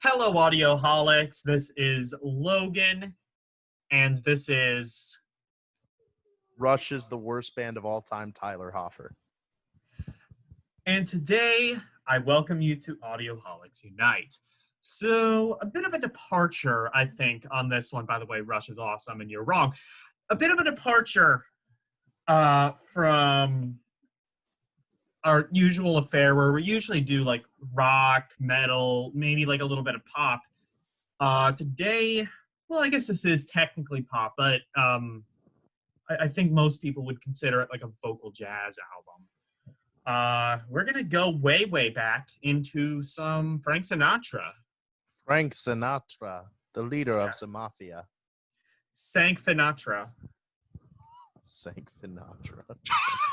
Hello, Audioholics. This is Logan, and this is... Rush is the worst band of all time, Tyler Hoffer. And today, I welcome you to Audioholics Unite. So, a bit of a departure, I think, on this one. By the way, Rush is awesome, and you're wrong. A bit of a departure from our usual affair where we usually do, like, rock, metal, maybe, like, a little bit of pop. Today, well, I guess this is technically pop, but I think most people would consider it like a vocal jazz album. We're going to go way, way back into some Frank Sinatra. Frank Sinatra, the leader of the mafia. Sank Sinatra. Sank Sinatra.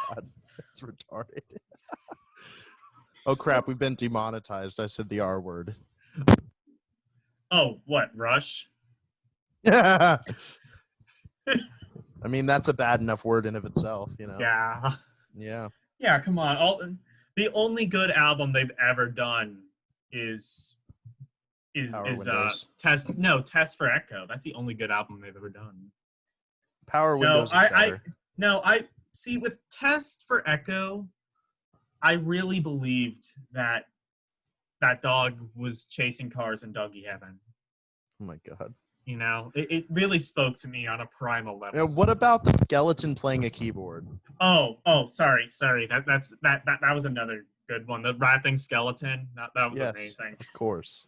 God, that's retarded. Oh, crap, we've been demonetized. I said the R word. Oh, what, Rush? Yeah. I mean, that's a bad enough word in of itself, you know? Yeah. Yeah. Yeah, come on. The only good album they've ever done is Test for Echo. That's the only good album they've ever done. Power Windows is better. I see with Test for Echo, I really believed that dog was chasing cars in doggy heaven. Oh my God. You know, it really spoke to me on a primal level. Yeah, what about the skeleton playing a keyboard? Oh, sorry. That was another good one. The rapping skeleton. That was amazing. Of course.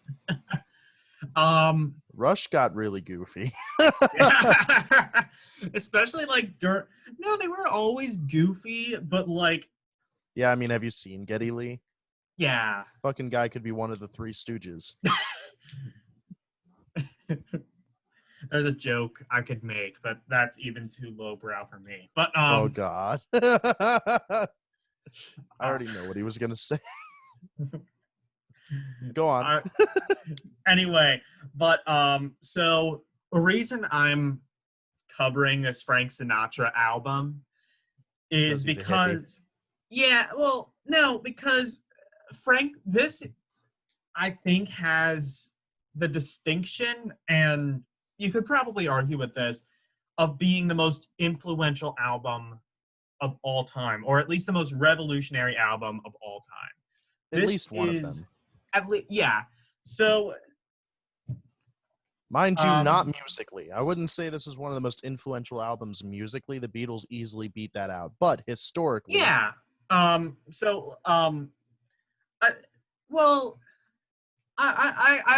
Um, Rush got really goofy. especially like no, they were always goofy, but like. Yeah, I mean, have you seen Geddy Lee? Yeah. Fucking guy could be one of the Three Stooges. There's a joke I could make, but that's even too lowbrow for me. But oh God. I already know what he was gonna say. Go on. Anyway, but so the reason I'm covering this Frank Sinatra album is because because Frank, this I think has the distinction, and you could probably argue with this, of being the most influential album of all time, or at least the most revolutionary album of all time. At least one of them. Yeah. So, mind you, not musically. I wouldn't say this is one of the most influential albums musically. The Beatles easily beat that out, but historically. Yeah. I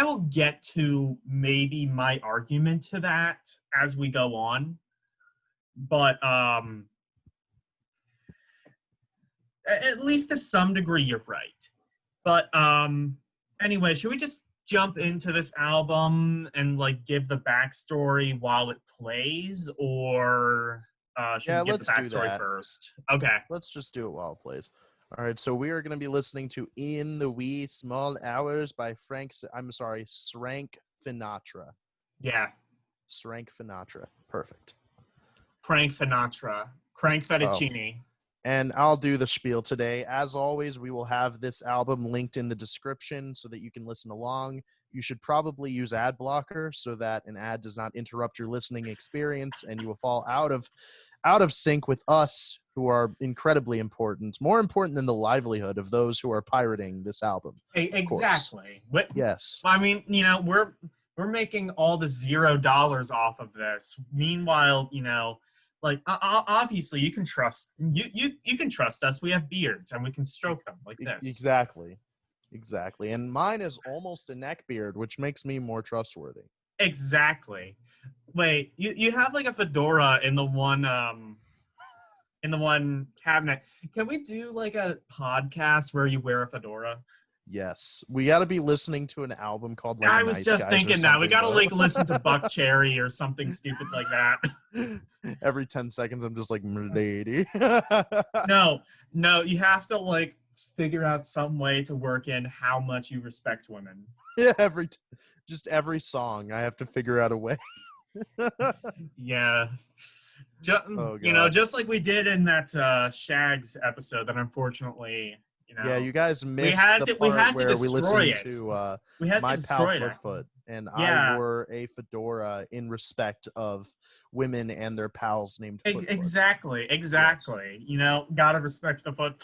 will get to maybe my argument to that as we go on, but at least to some degree you're right. But anyway, should we just jump into this album and like give the backstory while it plays, or should we give the backstory first? Okay, let's just do it while it plays. All right, so we are going to be listening to In the Wee Small Hours by Frank Sinatra. Yeah. Frank Sinatra. Perfect. Frank Sinatra. Crank fettuccine. And I'll do the spiel today. As always, we will have this album linked in the description so that you can listen along. You should probably use AdBlocker so that an ad does not interrupt your listening experience and you will fall out of sync with us, who are incredibly important, more important than the livelihood of those who are pirating this album. Exactly. Yes. I mean, you know, we're making all the $0 off of this. Meanwhile, you know, like obviously you can trust you can trust us. We have beards and we can stroke them like this. Exactly. And mine is almost a neck beard, which makes me more trustworthy. Exactly. Wait, you have like a fedora in the one cabinet. Can we do like a podcast where you wear a fedora? Yes. We got to be listening to an album called like I was just thinking that. We got to like listen to Buck Cherry or something stupid like that. Every 10 seconds I'm just like, lady. No, you have to like figure out some way to work in how much you respect women. Yeah, every song I have to figure out a way. Yeah. You know, just like we did in that Shags episode that unfortunately Yeah, you guys We missed had the to we part had to where we destroy listened it. to We had to My Pal destroy that. Footfoot, and I Yeah, wore a fedora in respect of women and their pals named Footfoot. Yes. exactly. Gotta respect the foot.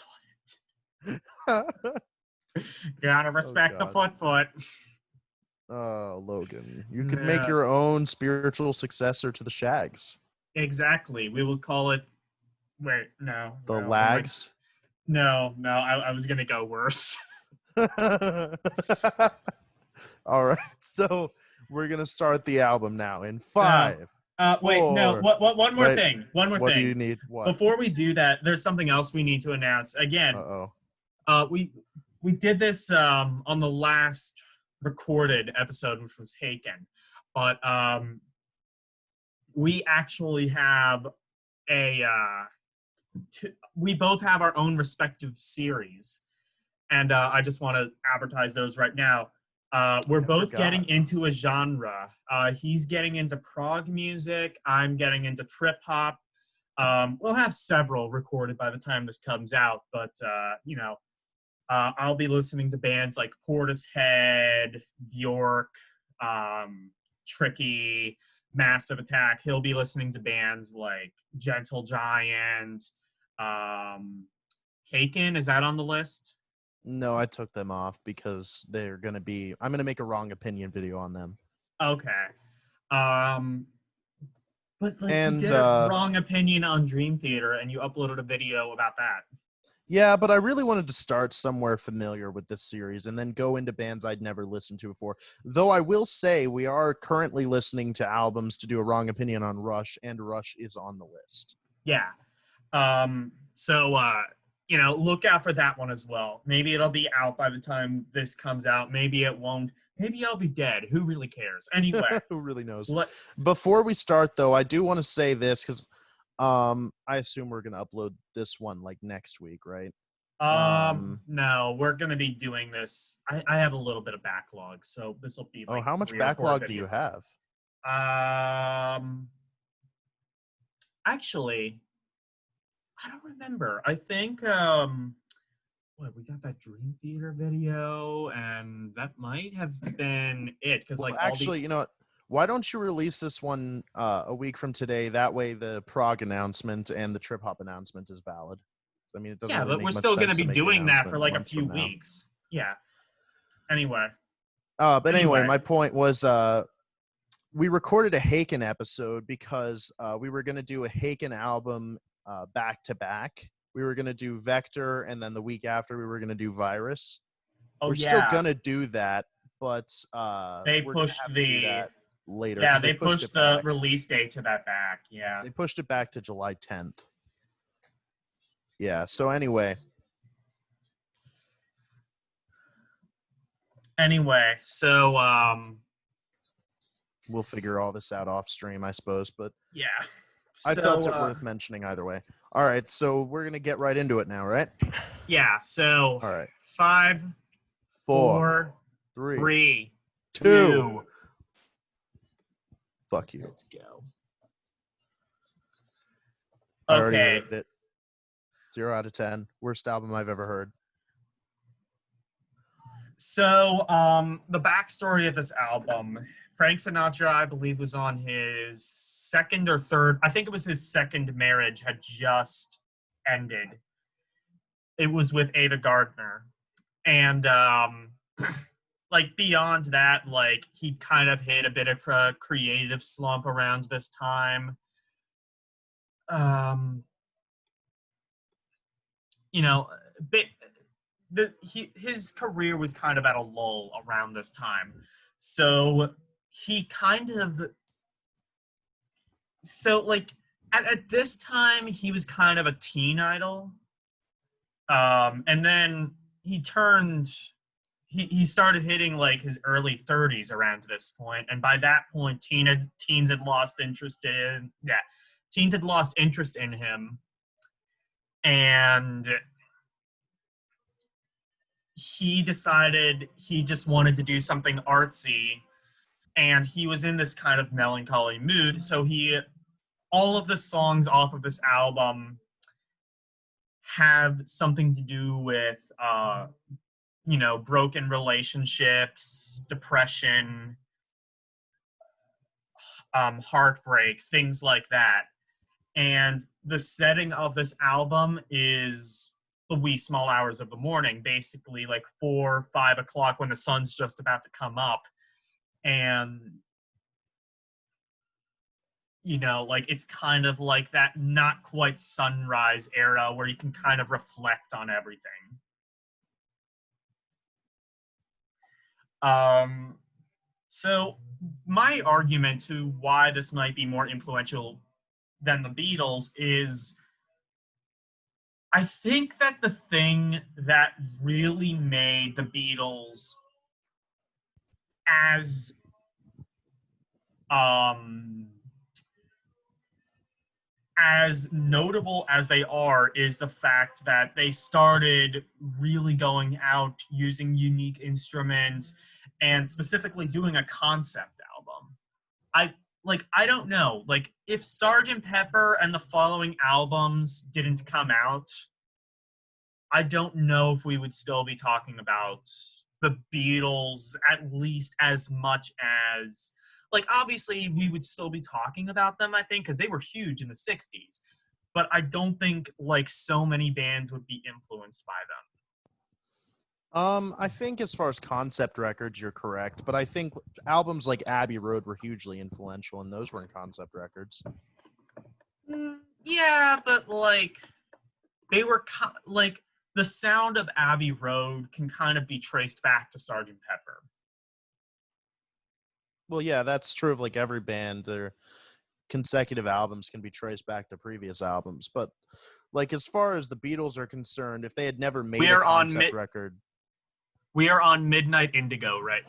Gotta Oh respect the God. foot. Oh, Logan, you could make Yeah, your own spiritual successor to the Shags, exactly. We will call it. Wait, no, the no. What am I? Lags. No. I was gonna go worse. All right, so we're gonna start the album now in Uh, 5, wait, no. 4. What? One more Wait, thing. One more what do you thing. need? What? Before we do that, there's something else we need to announce. Uh Again, oh. we did this on the last recorded episode, which was Haken, but we actually have a we both have our own respective series, and I just want to advertise those right now. We're I both getting forgot. into a genre. He's getting into prog music. I'm getting into trip hop. We'll have several recorded by the time this comes out, but I'll be listening to bands like Portishead, Bjork, Tricky, Massive Attack. He'll be listening to bands like Gentle Giant, Haken. Is that on the list? No, I took them off because they're gonna be. I'm gonna make a wrong opinion video on them. Okay. Um, but like you And did a wrong opinion on Dream Theater, and you uploaded a video about that. yeah, but I really wanted to start somewhere familiar with this series and then go into bands I'd never listened to before. Though I will say we are currently listening to albums to do a wrong opinion on Rush, and Rush is on the list. Yeah. So look out for that one as well. Maybe it'll be out by the time this comes out. Maybe it won't. Maybe I'll be dead. Who really cares? Anyway, Who really knows? let, Before we start, though, I do want to say this because I assume we're going to upload this one like next week, right? no, we're gonna be doing this. I have a little bit of backlog, so this will be Oh, like how much 3 or 4 backlog do you videos. have? Actually, I don't remember. I think what we got that Dream Theater video, and that might have been it because Well, like all the actually, you know what? Why don't you release this one a week from today? That way, the prog announcement and the trip hop announcement is valid. I mean, it doesn't yeah, really but we're make much still gonna sense to be make the doing that for announcement like a months few from now. weeks. Yeah. Anyway. But anyway, Anyway. my point was we recorded a Haken episode because we were going to do a Haken album back to back. We were going to do Vector, and then the week after, we were going to do Virus. Oh We're still yeah. going to do that, but They we're going to pushed have to do the that later yeah, because they they pushed pushed it the back. release date to that back. Yeah. They pushed it back to July 10th. Yeah, so anyway. Anyway, so We'll figure all this out off stream, I suppose, but yeah. I So felt it worth mentioning either way. All right, so we're going to get right into it now, right? yeah, so All right. 5, 4, 4, 3, 3, 2. 2. Fuck you. Let's go. I already Okay. rated it. 0 out of 10. Worst album I've ever heard. So, the backstory of this album, Frank Sinatra, I believe, was on his second or third, I think it was his second marriage had just ended. It was with Ava Gardner. And, like, beyond that, like, he kind of hit a bit of a creative slump around this time. You know, bit, his career was kind of at a lull around this time. So he kind of like at this time he was kind of a teen idol. And then he started hitting like his early 30s around this point, and by that point teens had lost interest in him, and he decided he just wanted to do something artsy, and he was in this kind of melancholy mood. So all of the songs off of this album have something to do with broken relationships, depression, heartbreak, things like that. And the setting of this album is the wee small hours of the morning, basically like 4, 5 o'clock when the sun's just about to come up. And, like it's kind of like that not quite sunrise era where you can kind of reflect on everything. So my argument to why this might be more influential than the Beatles is I think that the thing that really made the Beatles as um as notable as they are is the fact that they started really going out using unique instruments and specifically doing a concept album. I don't know. Like if Sgt. Pepper and the following albums didn't come out, I don't know if we would still be talking about the Beatles at least as much as like obviously we would still be talking about them, I think, because they were huge in the 60s. But I don't think like so many bands would be influenced by them. I think as far as concept records, you're correct, but I think albums like Abbey Road were hugely influential, and those weren't concept records. Yeah, but like they were like the sound of Abbey Road can kind of be traced back to Sgt. Pepper. Well, yeah, that's true of like every band. Their consecutive albums can be traced back to previous albums, but like as far as the Beatles are concerned, if they had never made a concept record, we are on Midnight Indigo right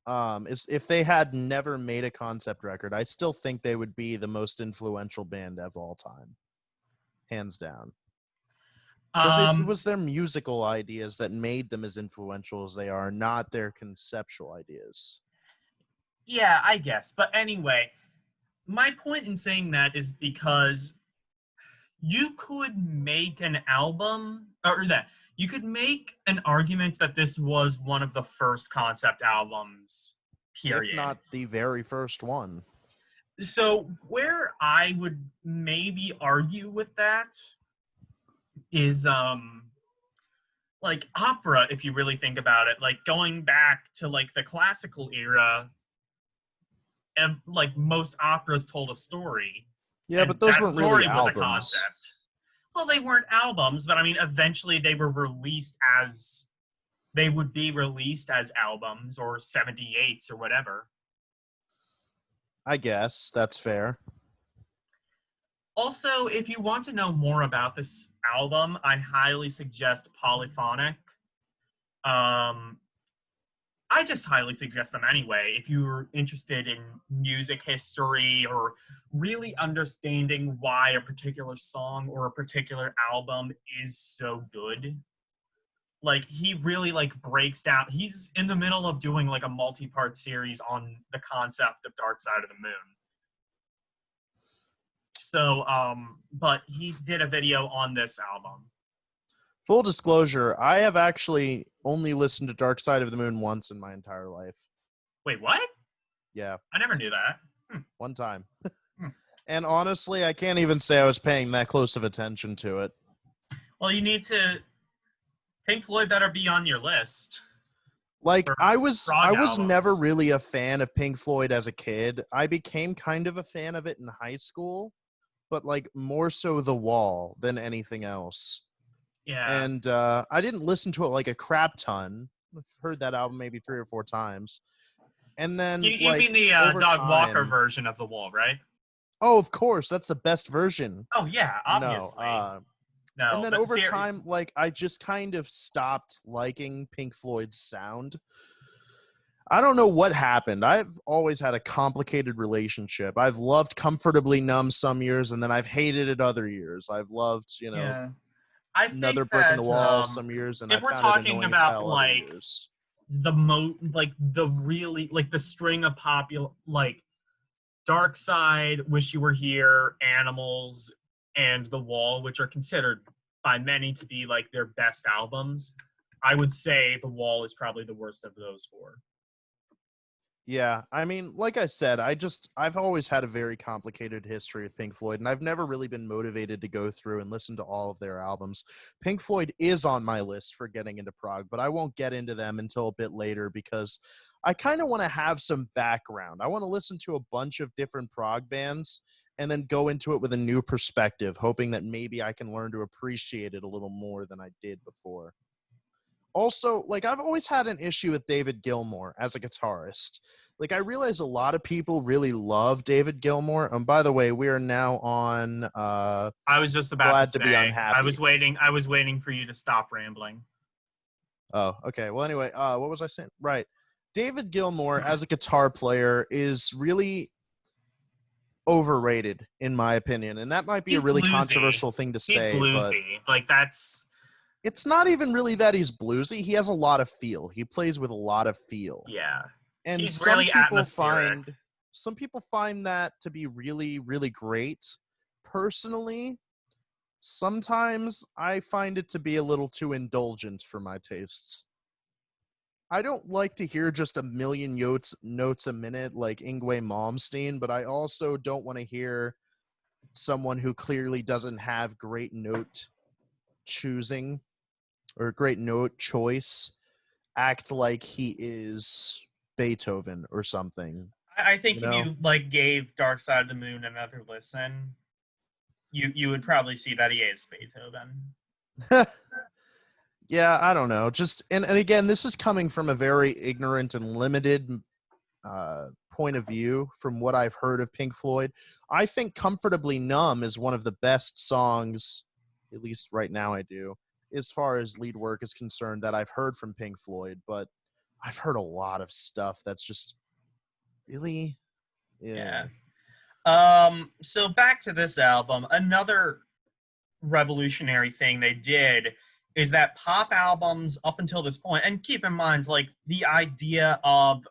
now. If they had never made a concept record, I still think they would be the most influential band of all time, hands down. Because it was their musical ideas that made them as influential as they are, not their conceptual ideas. Yeah, I guess. But anyway, my point in saying that is because you could make an album, or that you could make an argument that this was one of the first concept albums, period. If not the very first one. So where I would maybe argue with that is like opera, if you really think about it, like going back to like the classical era, and like most operas told a story. Yeah, but those weren't really albums. Was a concept. Well, they weren't albums, but I mean, eventually they were released as they would be released as albums or 78s or whatever. I guess that's fair. Also, if you want to know more about this album, I highly suggest Polyphonic. I just highly suggest them anyway if you're interested in music history or really understanding why a particular song or a particular album is so good. Like he really like breaks down. He's in the middle of doing like a multi-part series on the concept of Dark Side of the Moon. So, but he did a video on this album. Full disclosure, I have actually only listened to Dark Side of the Moon once in my entire life. Wait, what? Yeah. I never knew that. One time. And honestly, I can't even say I was paying that close of attention to it. Well, you need to... Pink Floyd better be on your list. Like, I was never really a fan of Pink Floyd as a kid. I became kind of a fan of it in high school, but like more so The Wall than anything else. Yeah. And I didn't listen to it like a crap ton. I've heard that album maybe 3 or 4 times. And then you mean the Dog Walker version of The Wall, right? Oh, of course. That's the best version. Oh, yeah, obviously. No, and then over time, like, I just kind of stopped liking Pink Floyd's sound. I don't know what happened. I've always had a complicated relationship. I've loved Comfortably Numb some years, and then I've hated it other years. I've loved, Another Brick in the Wall some years, and if we're talking about like the string of popular like Dark Side, Wish You Were Here, Animals, and The Wall, which are considered by many to be like their best albums, I would say The Wall is probably the worst of those four. Yeah, I mean, like I said, I've always had a very complicated history with Pink Floyd, and I've never really been motivated to go through and listen to all of their albums. Pink Floyd is on my list for getting into prog, but I won't get into them until a bit later because I kind of want to have some background. I want to listen to a bunch of different prog bands and then go into it with a new perspective, hoping that maybe I can learn to appreciate it a little more than I did before. Also, like, I've always had an issue with David Gilmour as a guitarist. Like, I realize a lot of people really love David Gilmour. And by the way, we are now on I was just about Glad to to Be say, I Unhappy. was waiting for you to stop rambling. Oh, okay. Well, anyway, what was I saying? Right. David Gilmour as a guitar player is really overrated, in my opinion. And that might be a He's really bluesy. controversial thing to He's say, but bluesy. Like, that's... it's not even really that he's bluesy. He has a lot of feel. He plays with a lot of feel. Yeah. And He's really atmospheric. some people find that to be really, really great. Personally, sometimes I find it to be a little too indulgent for my tastes. I don't like to hear just a million notes a minute like Yngwie Malmsteen, but I also don't want to hear someone who clearly doesn't have great note choosing or great note choice act like he is Beethoven or something. I think You if know? you like gave Dark Side of the Moon another listen, you would probably see that he is Beethoven. Yeah, I don't know. Just and again, this is coming from a very ignorant and limited point of view from what I've heard of Pink Floyd. I think Comfortably Numb is one of the best songs, at least right now I do, as far as lead work is concerned, that I've heard from Pink Floyd, but I've heard a lot of stuff that's just really, yeah. Yeah. So back to this album, another revolutionary thing they did is that pop albums up until this point, and keep in mind, like, the idea of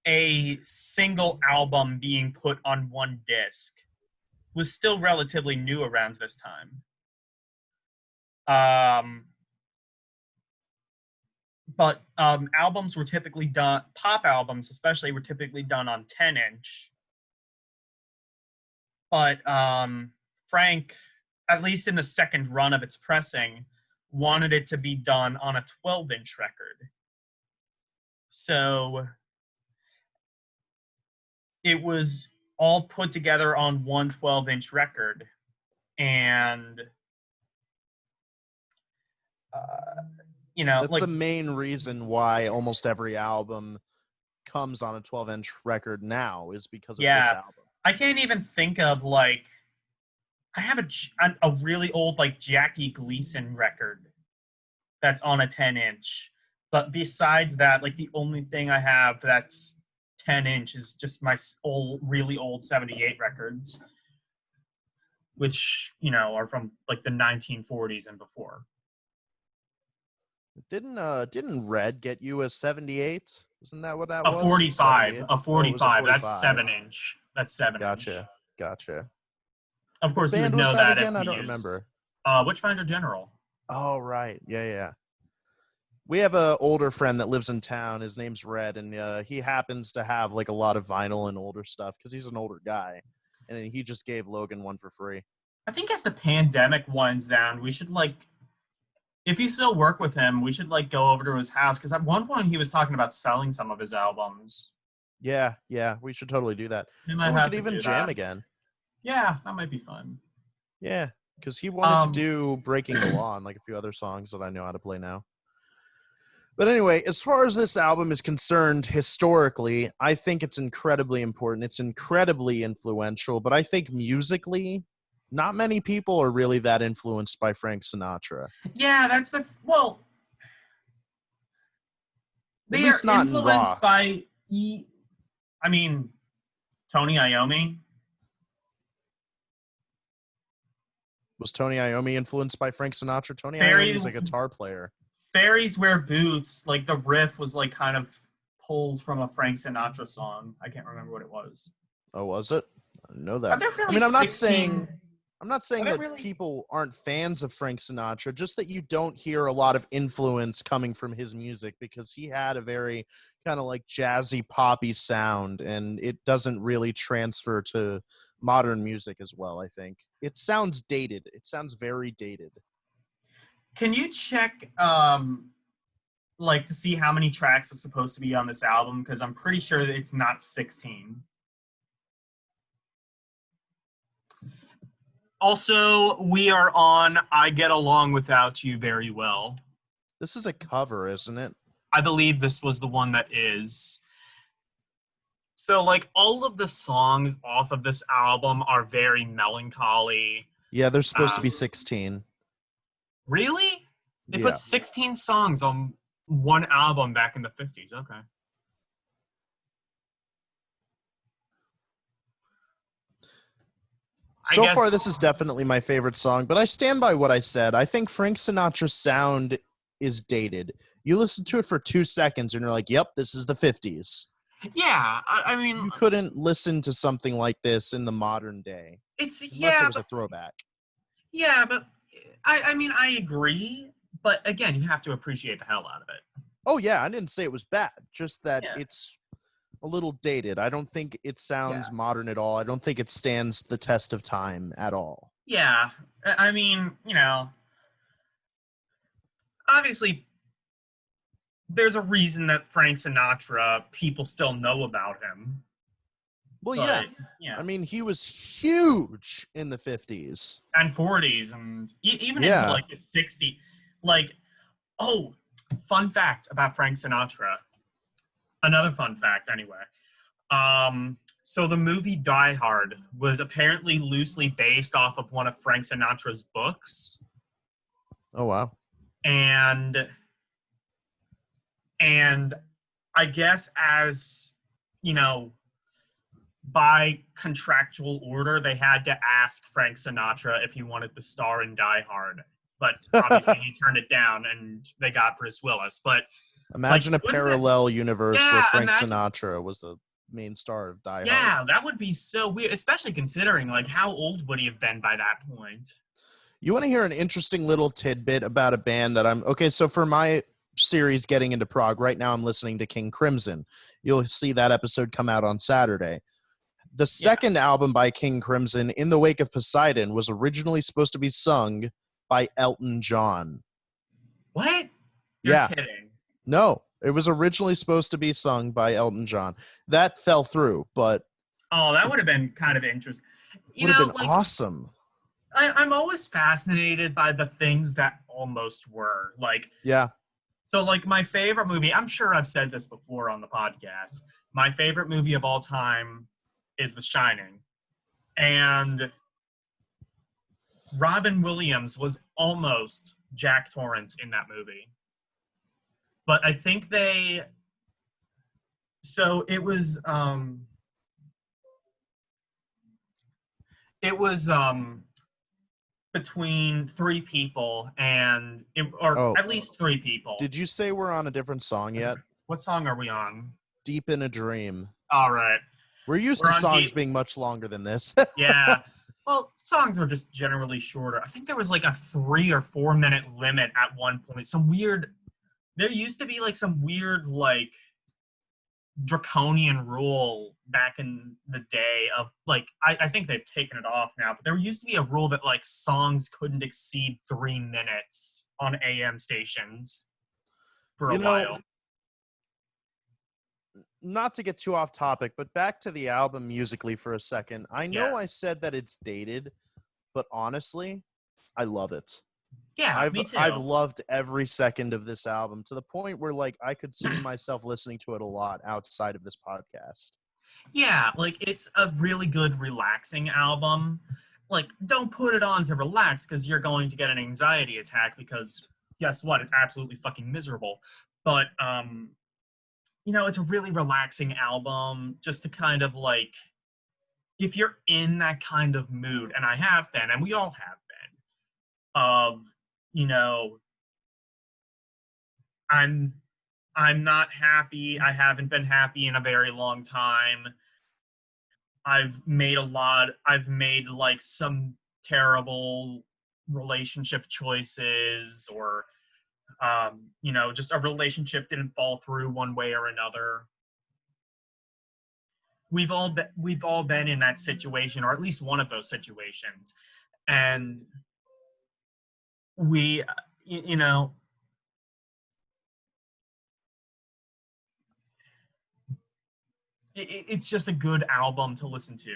a single album being put on one disc was still relatively new around this time. But albums were typically done, pop albums especially, were typically done on 10-inch. But Frank, at least in the second run of its pressing, wanted it to be done on a 12-inch record. So it was all put together on one 12-inch record. And, That's like, the main reason why almost every album comes on a 12-inch record now is because of this yeah, album. I can't even think of, like, I have a really old, like, Jackie Gleason record that's on a 10-inch. But besides that, like, the only thing I have that's 10-inch is just my really old 78 records, which, are from, like, the 1940s and before. Didn't Red get you a 78? Isn't that what that A was? 45. 78? A Oh, it was a 45. That's 45. 7-inch. That's 7-inch. Gotcha. Of course, you Band would was know that that if again? I we don't used remember. Witchfinder General. Oh, right. Yeah. We have an older friend that lives in town. His name's Red, and he happens to have like a lot of vinyl and older stuff because he's an older guy, and he just gave Logan one for free. I think as the pandemic winds down, we should, like, if you still work with him, we should, like, go over to his house, because at one point he was talking about selling some of his albums. Yeah, we should totally do that. We might Or we have could to even do jam that. again. Yeah, that might be fun. Yeah, because he wanted to do Breaking the Law and like a few other songs that I know how to play now. But anyway, as far as this album is concerned, historically, I think it's incredibly important. It's incredibly influential, but I think musically, not many people are really that influenced by Frank Sinatra. Yeah, that's the At they are least not in influenced rock. by Tony Iommi. Was Tony Iommi influenced by Frank Sinatra? Tony Iommi was a guitar player. Fairies Wear Boots, like, the riff was, like, kind of pulled from a Frank Sinatra song. I can't remember what it was. Oh, was it? I didn't know Are that. there I really mean, I'm not 16? saying I'm not saying I don't that really. people aren't fans of Frank Sinatra, just that you don't hear a lot of influence coming from his music because he had a very kind of like jazzy poppy sound, and it doesn't really transfer to modern music as well, I think. It sounds dated. It sounds very dated. Can you check like to see how many tracks are supposed to be on this album? Because I'm pretty sure that it's not 16. Also, we are on I Get Along Without You Very Well. This is a cover, isn't it? I believe this was the one that is. So, like, all of the songs off of this album are very melancholy. Yeah, they're supposed to be Um, 16. really? They put Yeah. 16 songs on one album back in the 50s. Okay. I So far, guess, this is definitely my favorite song, but I stand by what I said. I think Frank Sinatra's sound is dated. You listen to it for 2 seconds and you're like, yep, this is the 50s. yeah, I mean, You couldn't listen to something like this in the modern day it's, unless it yeah, was a throwback. but I mean, I agree. But again, you have to appreciate the hell out of it. Oh, yeah, I didn't say it was bad, just that Yeah. it's a little dated. I don't think it Yeah. sounds modern at all. I don't think it stands the test of time at all. Yeah. I mean, obviously there's a reason that Frank Sinatra, people still know about him. Well, yeah. But yeah, I mean, he was huge in the 50s. and 40s and even into Yeah. like the 60s. Like, oh, fun fact about Frank Sinatra. Another fun fact, anyway. So the movie Die Hard was apparently loosely based off of one of Frank Sinatra's books, Oh, wow. and and I guess as you know, by contractual order, they had to ask Frank Sinatra if he wanted to star in Die Hard, but obviously he turned it down, and they got Bruce Willis. But like, Imagine a wouldn't that? parallel universe where Yeah, Frank imagine. Sinatra was the main star of Die Hard. Yeah, that would be so weird, especially considering like how old would he have been by that point? You want to hear an interesting little tidbit about a band that I'm okay? So for my series Getting into Prague, right now I'm listening to King Crimson. You'll see that episode come out on Saturday. The Yeah. second album by King Crimson, In the Wake of Poseidon, was originally supposed to be sung by Elton John. What? You're Yeah. kidding. No, it was originally supposed to be sung by Elton John. That fell through, but Oh, that would have been kind of interesting. would have been Like awesome. I'm always fascinated by the things that almost were. Like, Yeah. so like my favorite movie, I'm sure I've said this before on the podcast. My favorite movie of all time is The Shining. And Robin Williams was almost Jack Torrance in that movie. But I think so it was between three people or Oh, at least three people. did you say we're on a different song yet? What song are we on? Deep in a Dream. All right. We're used We're to on songs deep. being much longer than this. Yeah. Well, songs were just generally shorter. I think there was like a 3 or 4 minute limit at one point. There used to be like some weird, like, draconian rule back in the day of like, I think they've taken it off now, but there used to be a rule that like songs couldn't exceed 3 minutes on AM stations for a You know, while. not to get too off topic, but back to the album musically for a second. I know Yeah. I said that it's dated, but honestly, I love it. Yeah, me too. I've loved every second of this album to the point where like I could see myself listening to it a lot outside of this podcast. Yeah, like it's a really good relaxing album. Like, don't put it on to relax because you're going to get an anxiety attack because guess what? It's absolutely fucking miserable. But it's a really relaxing album just to kind of like if you're in that kind of mood, and I have been, and we all have been, of, you know, I'm I'm not happy. I haven't been happy in a very long time. I've made like some terrible relationship choices, or just a relationship didn't fall through one way or another. We've all been in that situation, or at least one of those situations, and we, you know, it's just a good album to listen to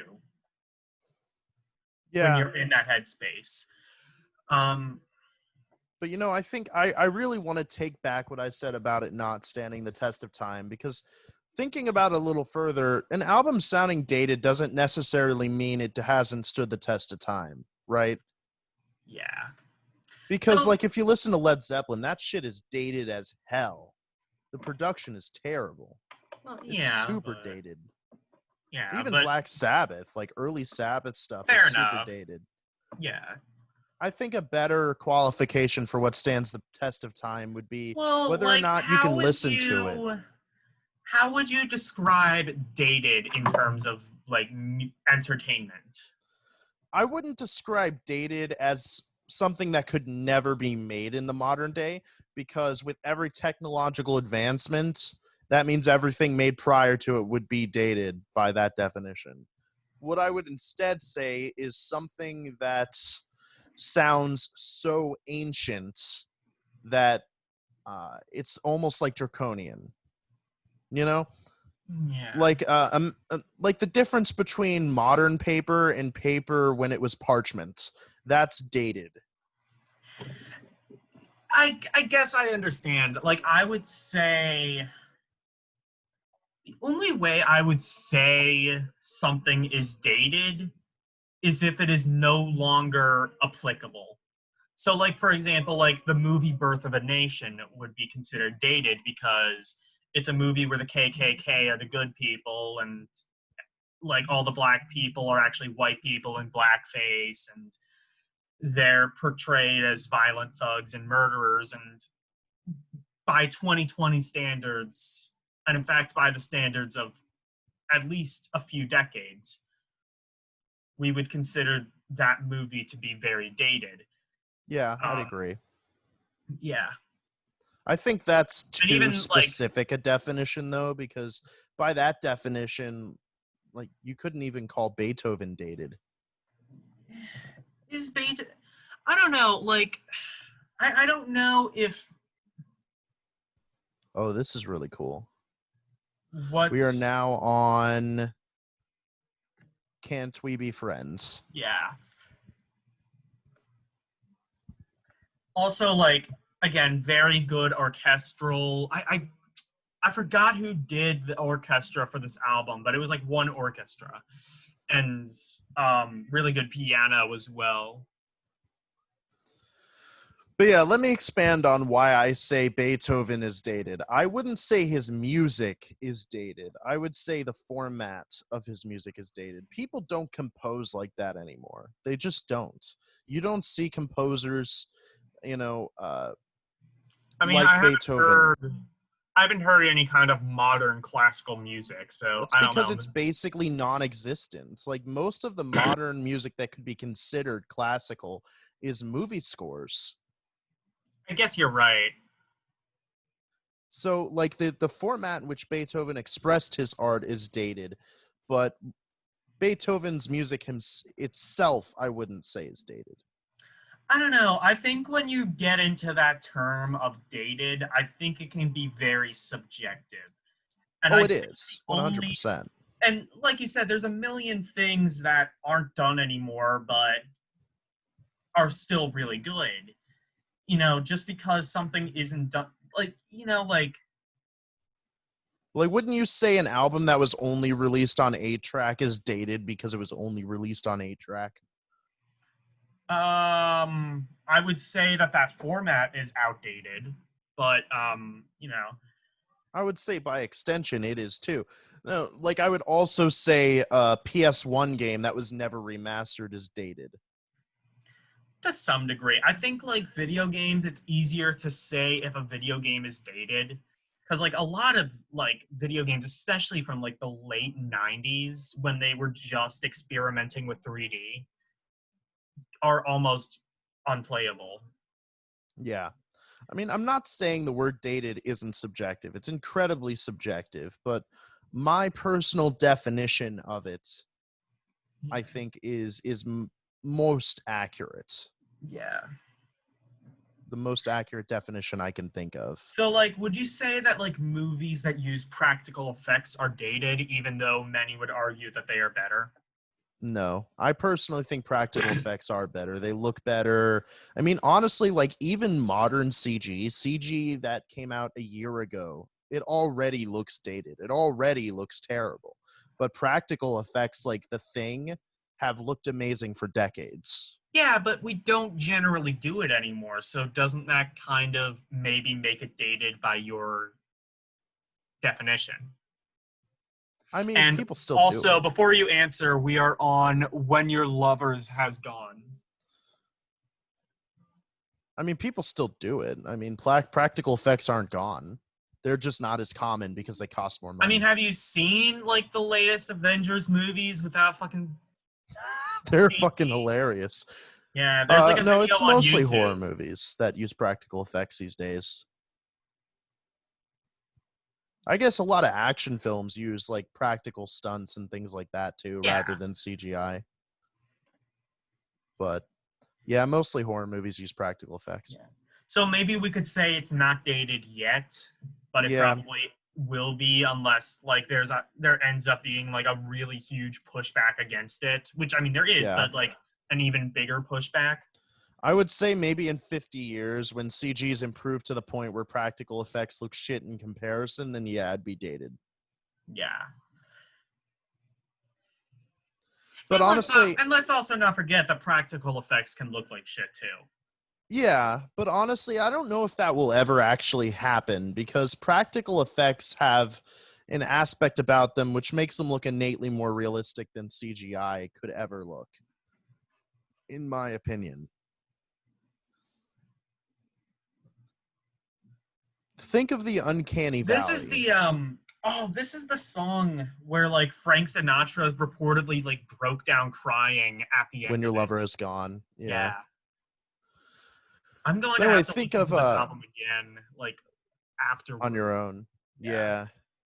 when Yeah. you're in that headspace. Um, But I think I really want to take back what I said about it not standing the test of time, because thinking about it a little further, an album sounding dated doesn't necessarily mean it hasn't stood the test of time, right? yeah. Because So, like if you listen to Led Zeppelin, that shit is dated as hell. The production is terrible. well, It's yeah, super but dated. yeah, Even but Black Sabbath, like early Sabbath stuff is fair super enough. dated. Yeah. I think a better qualification for what stands the test of time would be Well, whether or like, not you can listen to it. how would you describe dated in terms of like entertainment? I wouldn't describe dated as something that could never be made in the modern day, because with every technological advancement, that means everything made prior to it would be dated by that definition. What I would instead say is something that sounds so ancient that it's almost like draconian. You know, Yeah. like the difference between modern paper and paper when it was parchment. That's dated. I guess I understand. Like, I would say the only way I would say something is dated is if it is no longer applicable. So, like, for example, like the movie Birth of a Nation would be considered dated because it's a movie where the KKK are the good people, and like all the black people are actually white people in blackface, and they're portrayed as violent thugs and murderers. And by 2020 standards, and in fact, by the standards of at least a few decades, we would consider that movie to be very dated. Yeah, I'd Um, agree. yeah. I think that's And too even like, specific a definition, though, because by that definition, like you couldn't even call Beethoven dated. is Beethoven, I don't know, like, I don't know if Oh, this is really cool. We are what's, now on Can't We Be Friends? yeah. Also, like, again, very good orchestral. I forgot who did the orchestra for this album, but it was like one orchestra, and really good piano as well. But yeah, let me expand on why I say Beethoven is dated. I wouldn't say his music is dated. I would say the format of his music is dated. People don't compose like that anymore. They just don't. You don't see composers, you know, I mean, like Beethoven. I haven't heard any kind of modern classical music, so That's I don't because know. it's basically non-existent. Like most of the modern music that could be considered classical is movie scores. I guess you're right. So like the format in which Beethoven expressed his art is dated, but Beethoven's music itself I wouldn't say is dated. I don't know. I think when you get into that term of dated, I think it can be very subjective. And Oh, I it think is the only, 100%. and like you said, there's a million things that aren't done anymore, but are still really good. Just because something isn't done, like, Like, wouldn't you say an album that was only released on 8-track is dated because it was only released on 8-track? I would say that format is outdated, but I would say by extension it is too. No, like I would also say a PS1 game that was never remastered is dated. to some degree. I think like video games, it's easier to say if a video game is dated because like a lot of like video games, especially from like the late 90s when they were just experimenting with 3D, are almost unplayable. Yeah. I mean, I'm not saying the word dated isn't subjective. It's incredibly subjective, but my personal definition of it, I think, is most accurate. Yeah. The most accurate definition I can think of. So, like, would you say that, like, movies that use practical effects are dated, even though many would argue that they are better? No, I personally think practical effects are better. They look better. I mean, honestly, like even modern CG that came out a year ago, it already looks dated. It already looks terrible. But practical effects like The Thing have looked amazing for decades. Yeah, but we don't generally do it anymore. So, doesn't that kind of maybe make it dated by your definition? I mean, And people still do also, it. before you answer, we are on When Your Lovers Has Gone. I mean, people still do it. I mean, practical effects aren't gone. They're just not as common because they cost more I mean, money. have you seen, like, the latest Avengers movies without fucking They're fucking CG? hilarious. Yeah, there's like a No, video it's on mostly horror YouTube. movies that use practical effects these days. I guess a lot of action films use like practical stunts and things like that too, Yeah. rather than CGI. But yeah, mostly horror movies use practical effects. Yeah. So maybe we could say it's not dated yet, but it Yeah, probably will be unless like there ends up being like a really huge pushback against it, which I mean there is, yeah. but like an even bigger pushback. I would say maybe in 50 years when CG's improved to the point where practical effects look shit in comparison, then yeah, it'd be dated. Yeah. But honestly, And let's also not forget that practical effects can look like shit too. yeah, but honestly, I don't know if that will ever actually happen because practical effects have an aspect about them which makes them look innately more realistic than CGI could ever look, in my opinion. Think of the uncanny This is valley the this is the song where like Frank Sinatra reportedly like broke down crying at the when end your of lover it. is gone. Yeah. Yeah. I'm going But to anyway, have to think listen of to this album again, like on afterward. your own. Yeah. Yeah.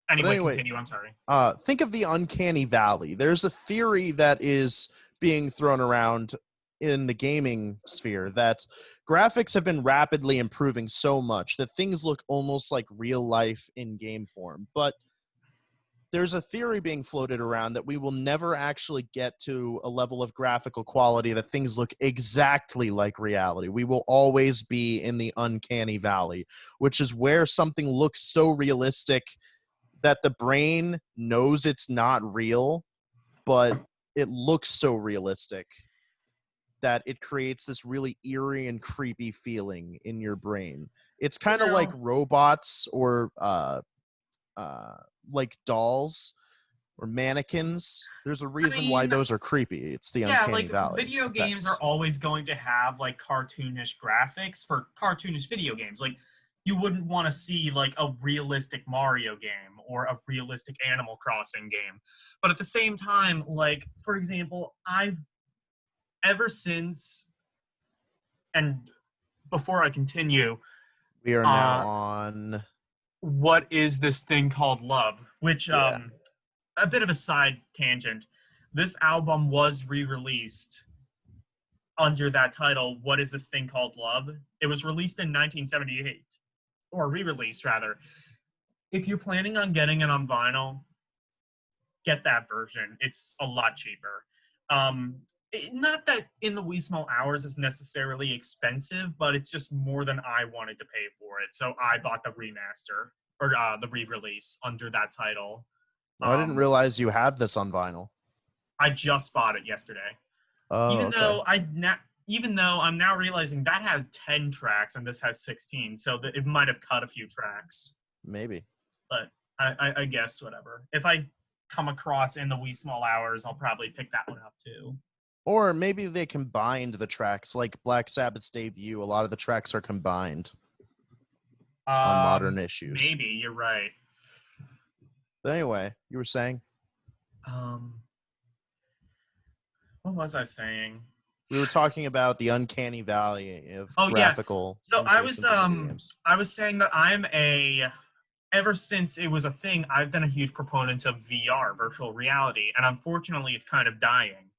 But Anyway, anyway, continue. I'm sorry. think of the uncanny valley. There's a theory that is being thrown around in the gaming sphere that graphics have been rapidly improving so much that things look almost like real life in game form. But there's a theory being floated around that we will never actually get to a level of graphical quality that things look exactly like reality. We will always be in the uncanny valley, which is where something looks so realistic that the brain knows it's not real, but it looks so realistic that it creates this really eerie and creepy feeling in your brain. It's You kind of like know, robots or uh, like dolls or mannequins. There's a I reason why mean, those are creepy. It's the yeah, uncanny like valley video games are effects. always going to have like cartoonish graphics for cartoonish video games. Like you wouldn't want to see like a realistic Mario game or a realistic Animal Crossing game. But at the same time, like for example, I've ever since and before I continue, We are now uh on. what is this thing called love? Which Yeah. a bit of a side tangent. This album was re-released under that title, What Is This Thing Called Love? It was released in 1978, or re-released rather. If you're planning on getting it on vinyl, get that version. It's a lot cheaper. Not that In the Wee Small Hours is necessarily expensive, but it's just more than I wanted to pay for it. So I bought the remaster or the re-release under that title. Oh, I didn't Um, realize you have this on vinyl. I just bought it yesterday. Oh, Even okay. though even though I'm now realizing that had 10 tracks and this has 16, so that it might have cut a few tracks. Maybe. But I guess whatever. If I come across In the Wee Small Hours, I'll probably pick that one up too. Or maybe they combined the tracks, like Black Sabbath's debut. A lot of the tracks are combined on modern issues. Maybe you're right. But anyway, you were saying? What was I saying? We were talking about the uncanny valley of Oh yeah. graphical So limitations in video games. I was saying that ever since it was a thing, I've been a huge proponent of VR, virtual reality, and unfortunately it's kind of dying.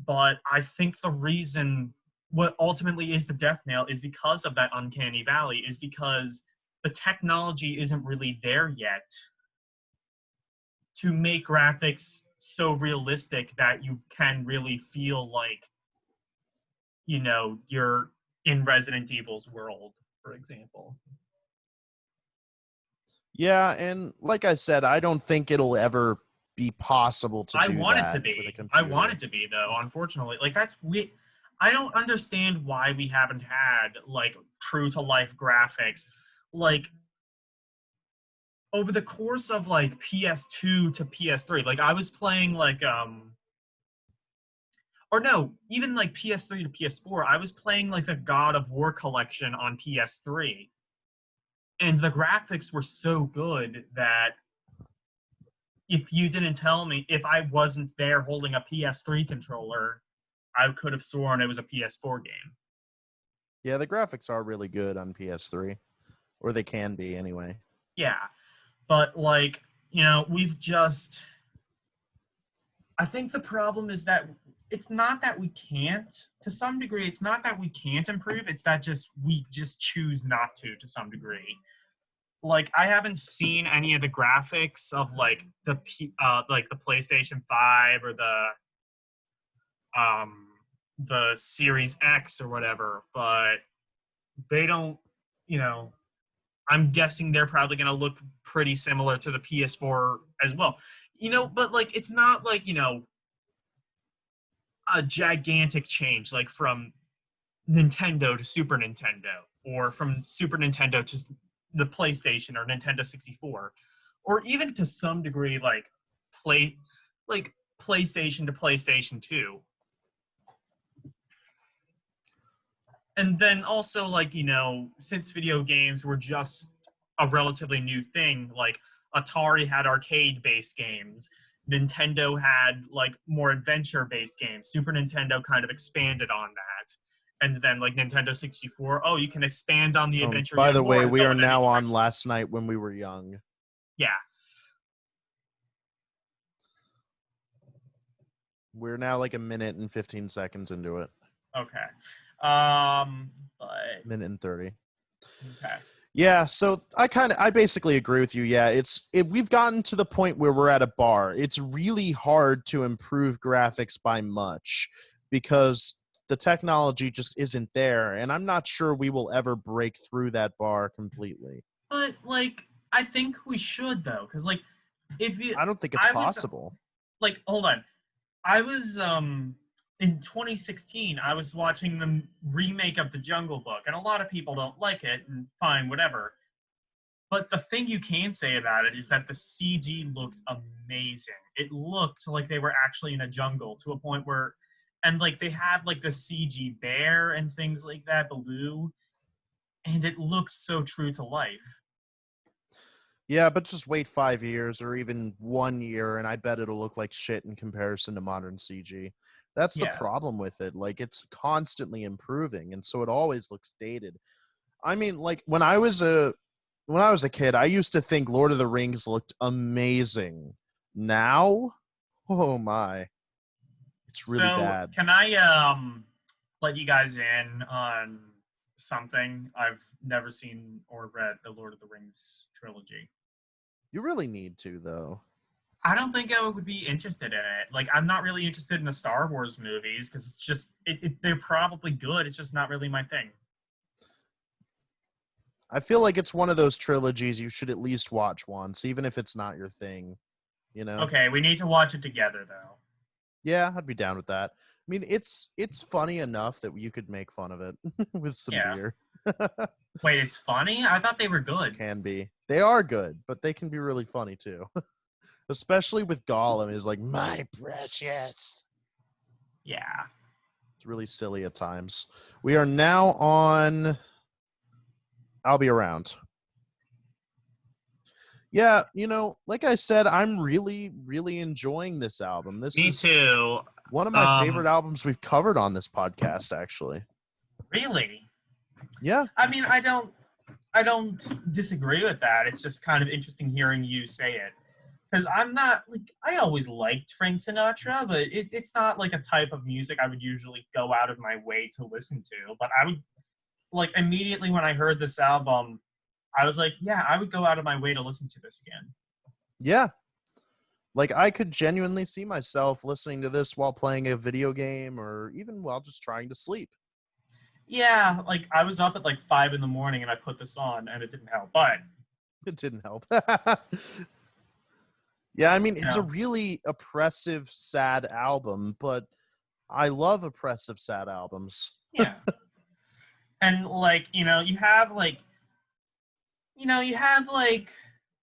But I think the reason what ultimately is the death nail is because of that uncanny valley, is because the technology isn't really there yet to make graphics so realistic that you can really feel like, you're in Resident Evil's world, for example. Yeah, and like I said, I don't think it'll ever be possible to I do want it to that with a be. I want computer. it to be, though, unfortunately. Like, that's we I don't understand why we haven't had like true to life graphics. Like, over the course of like PS2 to PS3, like I was playing like or no, even like PS3 to PS4, I was playing like the God of War collection on PS3. And the graphics were so good that if you didn't tell me, if I wasn't there holding a PS3 controller, I could have sworn it was a PS4 game. Yeah, the graphics are really good on PS3, or they can be anyway. Yeah. But like, we've just I think the problem is that it's not that we can't, to some degree, it's not that we can't improve, it's that just we just choose not to some degree. Like I haven't seen any of the graphics of like the PlayStation 5 or um the Series X or whatever, but they don't, you know, I'm guessing they're probably going to look pretty similar to the PS4 as well. But like it's not like, a gigantic change like from Nintendo to Super Nintendo or from Super Nintendo to the PlayStation or Nintendo 64 or even to some degree play like PlayStation to PlayStation 2. And then also since video games were just a relatively new thing, like Atari had arcade based games, Nintendo had like more adventure based games, Super Nintendo kind of expanded on that, and then like Nintendo 64, oh, you can expand on the adventure By yet the more way, and we go are in any now on direction. Last Night When We Were Young. Yeah. We're now like a minute and 15 seconds into it. Okay. But Minute and 30. okay. Yeah, so I basically agree with you. Yeah, we've gotten to the point where we're at a bar. It's really hard to improve graphics by much because the technology just isn't there, and I'm not sure we will ever break through that bar completely. But like I think we should though, because like if you I don't think it's I was possible. like hold on. I was in 2016 I was watching the remake of The Jungle Book, and a lot of people don't like it, and fine, whatever. But the thing you can say about it is that the CG looked amazing. It looked like they were actually in a jungle to a point where, and like they had like the CG bear and things like that, Baloo, and it looked so true to life. Yeah, but just wait 5 years or even 1 year, and I bet it'll look like shit in comparison to modern CG. That's the Yeah. problem with it. Like, it's constantly improving, and so it always looks dated. I mean, like when I was a kid, I used to think Lord of the Rings looked amazing. Now, oh my, it's really So bad. can I let you guys in on something? I've never seen or read the Lord of the Rings trilogy. You really need to, though. I don't think I would be interested in it. Like, I'm not really interested in the Star Wars movies because it's just they're probably good. It's just not really my thing. I feel like it's one of those trilogies you should at least watch once, even if it's not your thing, you know? Okay, we need to watch it together though. Yeah, I'd be down with that. I mean, it's funny enough that you could make fun of it with some Yeah. beer. Wait, it's funny? I thought they were good. Can be. They are good, but they can be really funny too. Especially with Gollum is like, my precious. Yeah. It's really silly at times. We are now on I'll Be Around. Yeah, like I said, I'm really, really enjoying this album. This Me is too. One of my favorite albums we've covered on this podcast, actually. Really? Yeah. I mean, I don't disagree with that. It's just kind of interesting hearing you say it. Because I'm not, like, I always liked Frank Sinatra, but it's not like a type of music I would usually go out of my way to listen to. But I would, like, immediately when I heard this album, I was like, yeah, I would go out of my way to listen to this again. Yeah. Like, I could genuinely see myself listening to this while playing a video game or even while just trying to sleep. Yeah, like, I was up at, like, 5 in the morning and I put this on, and it didn't help. But, It didn't help. Yeah, I mean, you it's a know, really oppressive, sad album, but I love oppressive, sad albums. yeah. And, like, you have, like,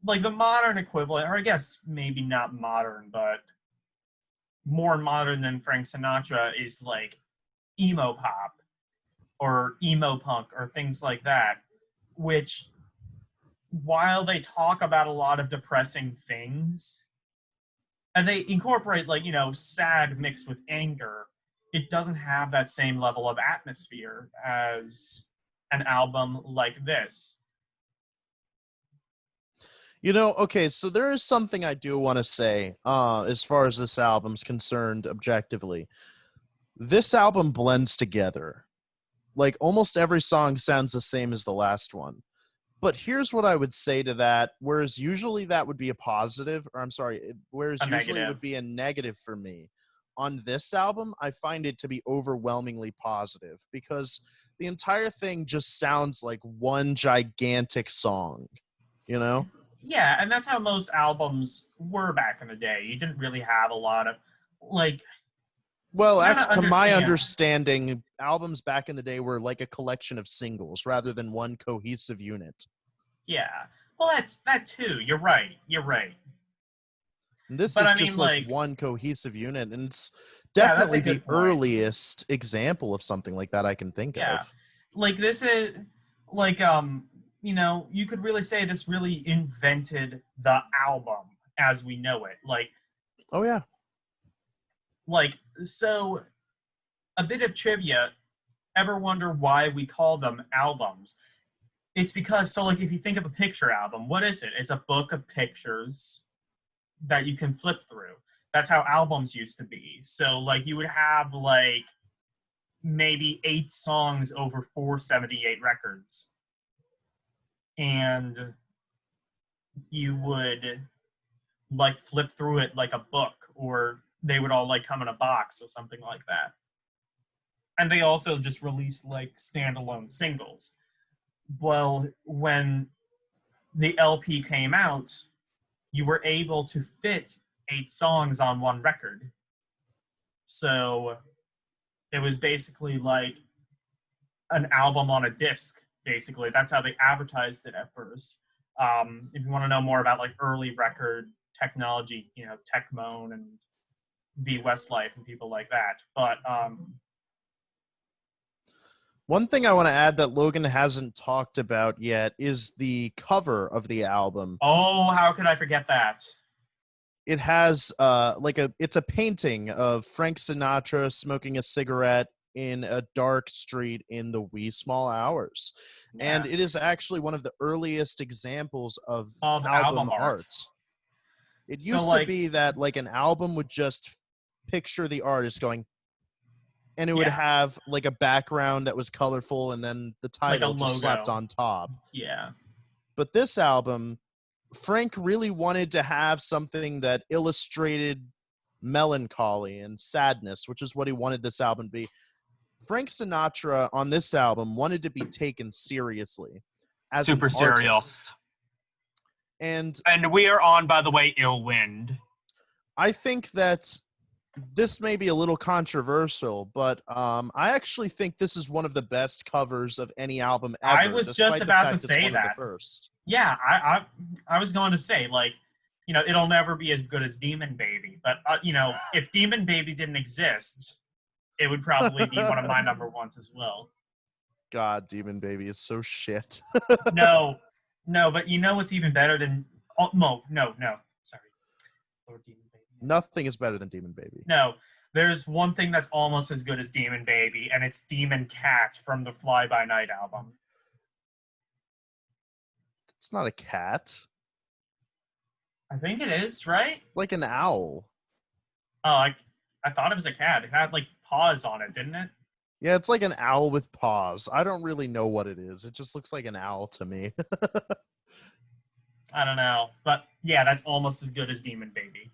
the modern equivalent, or I guess maybe not modern, but more modern than Frank Sinatra is, like, emo pop or emo punk or things like that, which, while they talk about a lot of depressing things, and they incorporate, like, sad mixed with anger, it doesn't have that same level of atmosphere as an album like this. Okay, so there is something I do want to say as far as this album's concerned objectively. This album blends together. Like, almost every song sounds the same as the last one. But here's what I would say to that, whereas usually that would be a positive, or I'm sorry, whereas A usually it negative. would be a negative for me. On this album, I find it to be overwhelmingly positive because the entire thing just sounds like one gigantic song, you know? Yeah, and that's how most albums were back in the day. You didn't really have a lot of, like, Well, you gotta actually, to my understand. understanding, albums back in the day were like a collection of singles rather than one cohesive unit. Yeah. Well, that's that too. You're right. You're right. And this But is I mean, just like like, one cohesive unit, and it's yeah, that's a definitely the good point. earliest example of something like that I can think Yeah. of. Like, this is, like, you could really say this really invented the album as we know it. Oh, yeah. So a bit of trivia. Ever wonder why we call them albums? It's because, so, like, if you think of a picture album, what is it? It's a book of pictures that you can flip through. That's how albums used to be. So, like, you would have, like, maybe 8 songs over 478 records. And you would, like, flip through it like a book, or they would all, like, come in a box or something like that. And they also just released, like, standalone singles. Well, when the LP came out, you were able to fit 8 songs on one record. So it was basically like an album on a disc, basically. That's how they advertised it at first. If you want to know more about, like, early record technology, Techmoan and the Westlife and people like that. But One thing I want to add that Logan hasn't talked about yet is the cover of the album. oh, how could I forget that? It has it's a painting of Frank Sinatra smoking a cigarette in a dark street in the wee small hours. And Yeah, it is actually one of the earliest examples of of album album art. art. It So, used to like, be that like an album would just picture the artist going, and it would yeah, have like a background that was colorful and then the like a title just slapped logo. on top. Yeah, But this album, Frank really wanted to have something that illustrated melancholy and sadness, which is what he wanted this album to be. Frank Sinatra on this album wanted to be taken seriously as an super serial. artist. And And we are on, by the way, Ill Wind. I think that this may be a little controversial, but I actually think this is one of the best covers of any album ever, I was just despite the about to fact it's say one of the that. first. Yeah, I was going to say, like, it'll never be as good as Demon Baby, but if Demon Baby didn't exist, it would probably be one of my number ones as well. God, Demon Baby is so shit. No, no, but you know what's even better than no, sorry, Lord Demon Baby. Nothing is better than Demon Baby. No, There's one thing that's almost as good as Demon Baby, and it's Demon Cat from the Fly By Night album. It's not a cat. I think it is, right? Like an owl. Oh, I thought it was a cat. It had like paws on it, didn't it? Yeah, it's like an owl with paws. I don't really know what it is. It just looks like an owl to me. I don't know. But yeah, that's almost as good as Demon Baby.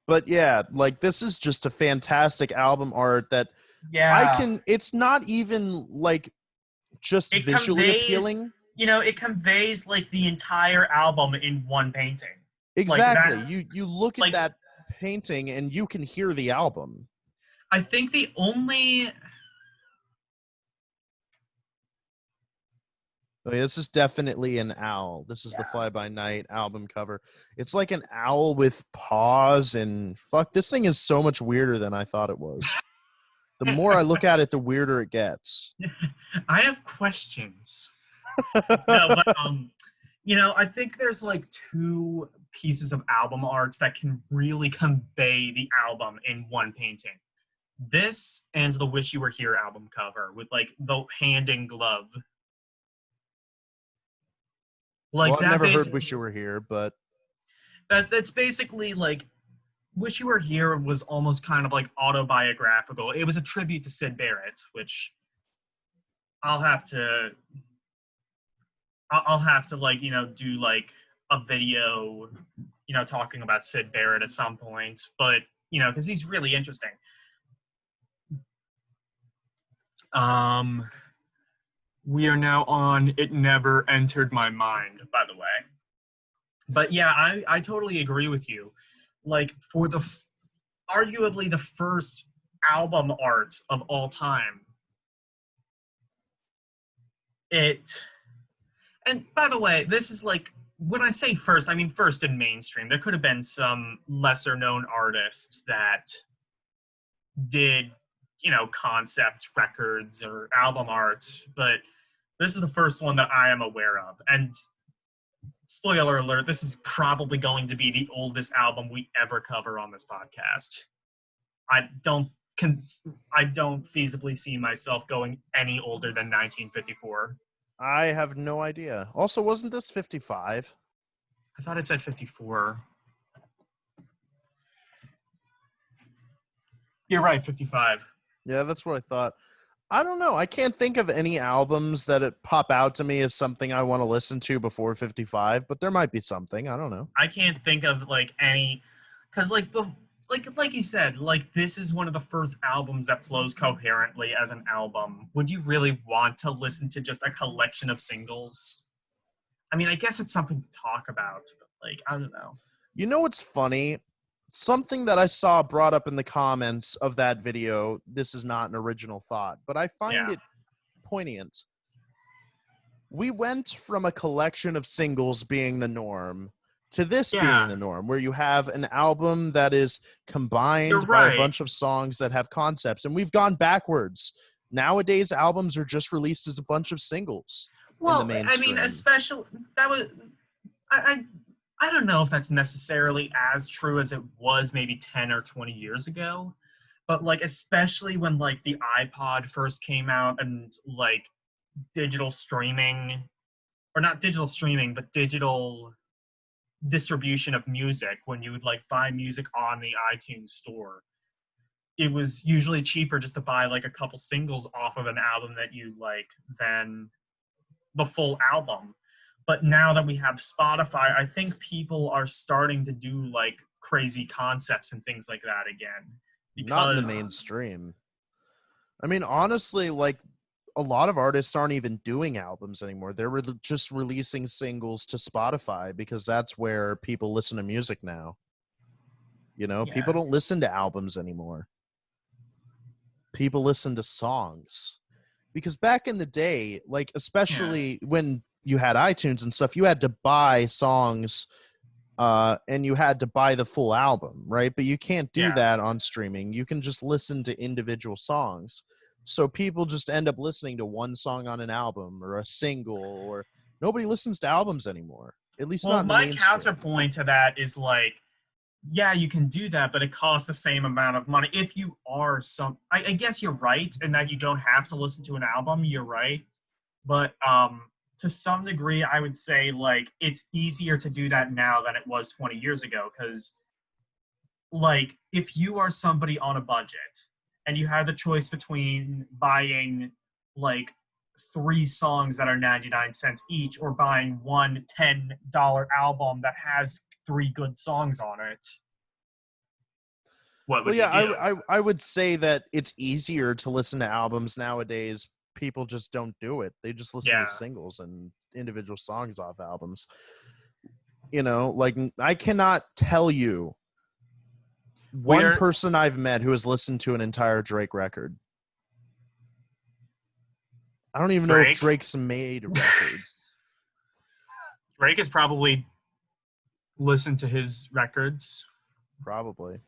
But yeah, like this is just a fantastic album art that Yeah. it's not even like just It visually conveys, appealing. it conveys like the entire album in one painting. Like Exactly. that, You look at like that painting and you can hear the album. I think the only I mean, this is definitely an owl. This is the yeah. Fly By Night album cover. It's like an owl with paws and fuck, this thing is so much weirder than I thought it was. The more I look at it, the weirder it gets. I have questions. No, but I think there's like two pieces of album art that can really convey the album in one painting. This and the Wish You Were Here album cover with like the hand in glove. Well, Like I've that never heard base Wish You Were Here, but that's basically like Wish You Were Here was almost kind of like autobiographical. It was a tribute to Sid Barrett, which I'll have to I'll have to like, do like a video, talking about Sid Barrett at some point, but because he's really interesting. Um we are now on It Never Entered My Mind, by the way. But yeah, I totally agree with you. Like for arguably the first album art of all time, it and by the way, this is like when I say first, I mean first in mainstream. There could have been some lesser known artists that did, concept records or album art, but this is the first one that I am aware of. And spoiler alert, this is probably going to be the oldest album we ever cover on this podcast. I don't I don't feasibly see myself going any older than 1954. I have no idea. Also, wasn't this 55? I thought it said 54. You're right, 55. Yeah, that's what I thought. I don't know. I can't think of any albums that pop out to me as something I want to listen to before 55, but there might be something. I don't know. I can't think of like any, because like you said, like this is one of the first albums that flows coherently as an album. Would you really want to listen to just a collection of singles? I mean, I guess it's something to talk about, but like I don't know. You know what's funny? Something that I saw brought up in the comments of that video. This is not an original thought, but I find Yeah. it poignant. We went from a collection of singles being the norm to this being Yeah, the norm, where you have an album that is you're combined by a right. bunch of songs that have concepts, and we've gone backwards. Nowadays, albums are just released as a bunch of singles in the Well, I mean, mainstream. especially that was I I don't know if that's necessarily as true as it was maybe 10 or 20 years ago, but like especially when like the iPod first came out and like digital streaming or not digital streaming, but digital distribution of music when you would like buy music on the iTunes store. It was usually cheaper just to buy like a couple singles off of an album that you like than the full album. But now that we have Spotify, I think people are starting to do like crazy concepts and things like that again. Not in the Because mainstream. I mean, honestly, like a lot of artists aren't even doing albums anymore. They're just releasing singles to Spotify because that's where people listen to music now. You know, people yeah, don't listen to albums anymore. People listen to songs. Because back in the day, like yeah, especially when you had iTunes and stuff, you had to buy songs and you had to buy the full album, right? But you can't do yeah. that on streaming. You can just listen to individual songs. So people just end up listening to one song on an album or a single, or nobody listens to albums anymore, at least not Well, in the my mainstream. counterpoint to that is like yeah, you can do that, but it costs the same amount of money. If you are I guess you're right, in that you don't have to listen to an album. You're right, but to some degree, I would say like it's easier to do that now than it was 20 years ago. Because like if you are somebody on a budget and you have the choice between buying like three songs that are 99 cents each or buying one $10 album that has three good songs on it, what Well, would you yeah, do? I would say that it's easier to listen to albums nowadays. People just don't do it. They just listen to Yeah. singles and individual songs off albums. Like I cannot tell you one We're person I've met who has listened to an entire Drake record. I don't even know if Drake. Drake's made records. Drake has probably listened to his records. Probably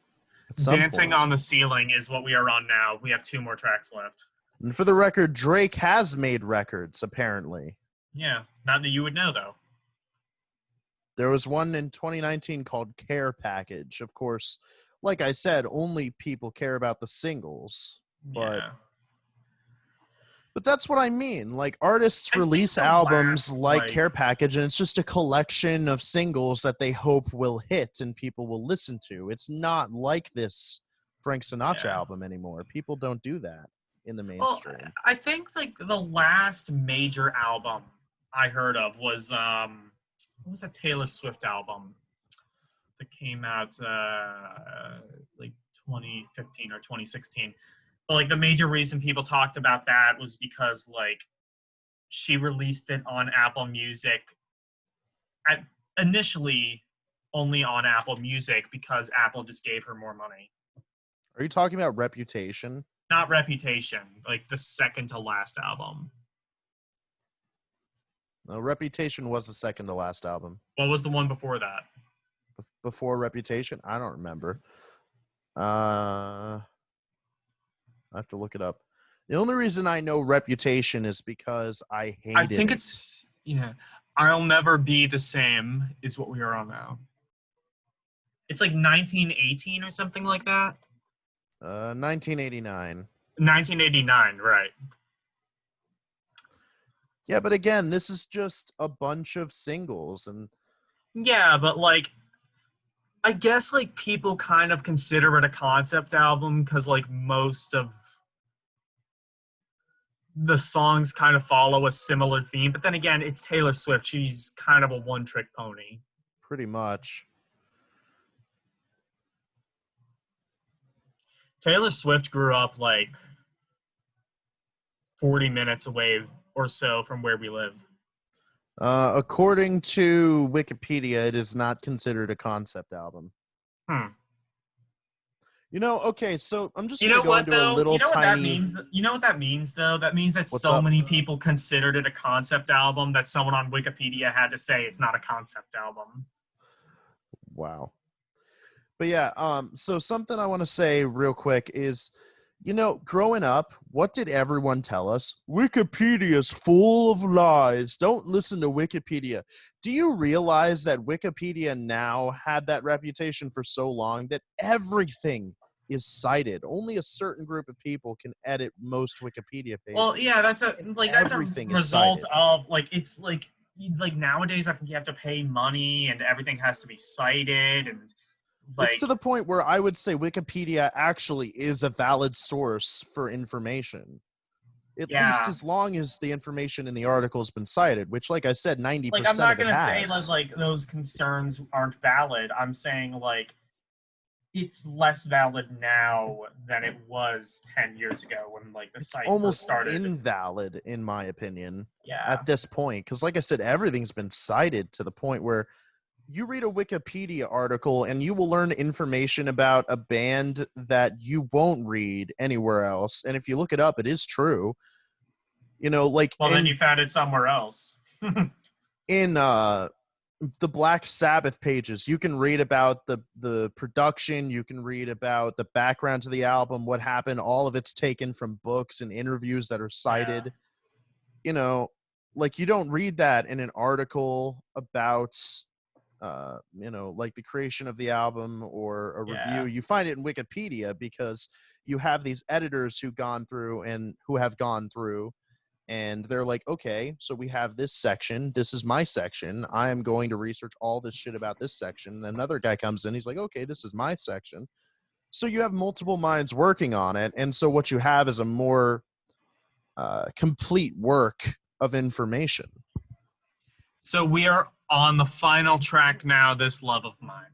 at some Dancing point. on the Ceiling is what we are on now. We have two more tracks left. And for the record, Drake has made records, apparently. Yeah, not that you would know though. There was one in 2019 called Care Package. Of course, like I said, only people care about the singles. But Yeah. that's what I mean. Like artists I think release the albums last like Care Package, and it's just a collection of singles that they hope will hit and people will listen to. It's not like this Frank Sinatra yeah. album anymore. People don't do that in the Well, mainstream. I think like the last major album I heard of was what was that Taylor Swift album that came out like 2015 or 2016. But like the major reason people talked about that was because like she released it on Apple Music at initially only on Apple Music because Apple just gave her more money. Are you talking about Reputation? Not Reputation, like the second to last album. No, Reputation was the second to last album. What was the one before that? Before Reputation? I don't remember. I have to look it up. The only reason I know Reputation is because I I hated think it. it's yeah. I'll Never Be the Same is what we are on now. It's like 1918 or something like that. 1989. 1989, right? Yeah, but again, this is just a bunch of singles, and Yeah, but like I guess like people kind of consider it a concept album because like most of the songs kind of follow a similar theme. But then again, it's Taylor Swift. She's kind of a one-trick pony. pretty much. Taylor Swift grew up like 40 minutes away or so from where we live. According to Wikipedia, it is not considered a concept album. Hmm. Okay, so I'm just You going know to go what into a though? little You know what that tiny... means? You know what that means though? That means that What's so up? many people considered it a concept album that someone on Wikipedia had to say it's not a concept album. Wow. But yeah, so something I want to say real quick is, growing up, what did everyone tell us? Wikipedia's full of lies. Don't listen to Wikipedia. Do you realize that Wikipedia now had that reputation for so long that everything is cited? Only a certain group of people can edit most Wikipedia pages. Well, yeah, that's a And like that's a everything is result cited. of like it's like nowadays I think you have to pay money and everything has to be cited and It's like to the point where I would say Wikipedia actually is a valid source for information. At least yeah. as long as the information in the article has been cited, which, like I said, Like I'm 90% not of it gonna say that has. like those concerns aren't valid. I'm saying like it's less valid now than it was 10 years ago when like the It's site first almost started. invalid, in my opinion, Yeah. at this point. Because, like I said, everything's been cited to the point where you read a Wikipedia article and you will learn information about a band that you won't read anywhere else. And if you look it up, it is true. Like Well, then you found it somewhere else. in the Black Sabbath pages, you can read about the production, you can read about the background to the album, what happened. All of it's taken from books and interviews that are cited. Yeah. Like you don't read that in an article about like the creation of the album or a review, Yeah. you find it in Wikipedia because you have these editors who have gone through, and they're like, okay, so we have this section. This is my section. I am going to research all this shit about this section. And then another guy comes in. He's like, okay, this is my section. So you have multiple minds working on it. And so what you have is a more complete work of information. So we are on the final track now, This Love of Mine.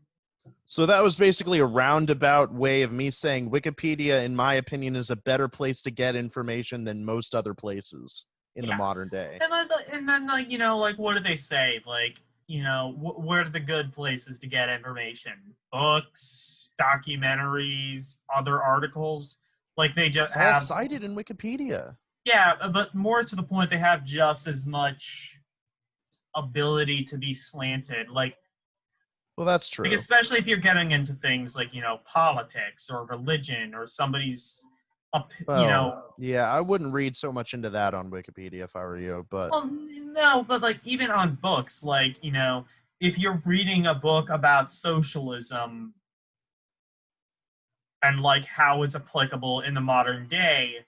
So that was basically a roundabout way of me saying Wikipedia, in my opinion, is a better place to get information than most other places in the modern day. And then, like, like, what do they say? Like, where are the good places to get information? Books, documentaries, other articles. Like, they just It's all cited in Wikipedia. Yeah, but more to the point, they have just as much ability to be slanted. Like, well, that's true. like, especially if you're getting into things like, politics or religion or somebody's, yeah, I wouldn't read so much into that on Wikipedia if I were you, but... Well, no, but, like, even on books, like, if you're reading a book about socialism and, like, how it's applicable in the modern day,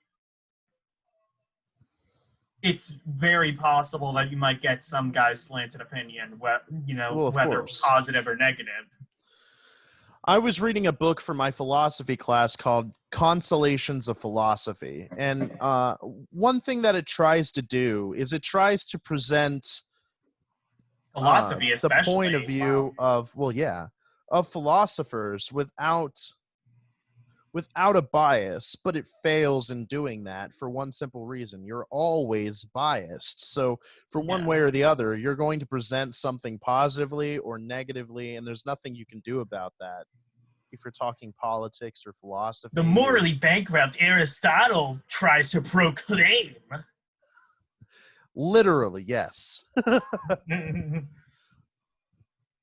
it's very possible that you might get some guy's slanted opinion, whether positive or negative. I was reading a book for my philosophy class called Consolations of Philosophy. And one thing that it tries to do is it tries to present philosophy, the point of view of philosophers without a bias, but it fails in doing that for one simple reason. You're always biased. So for one way or the other, you're going to present something positively or negatively, and there's nothing you can do about that if you're talking politics or philosophy. The morally bankrupt Aristotle tries to proclaim. Literally, yes.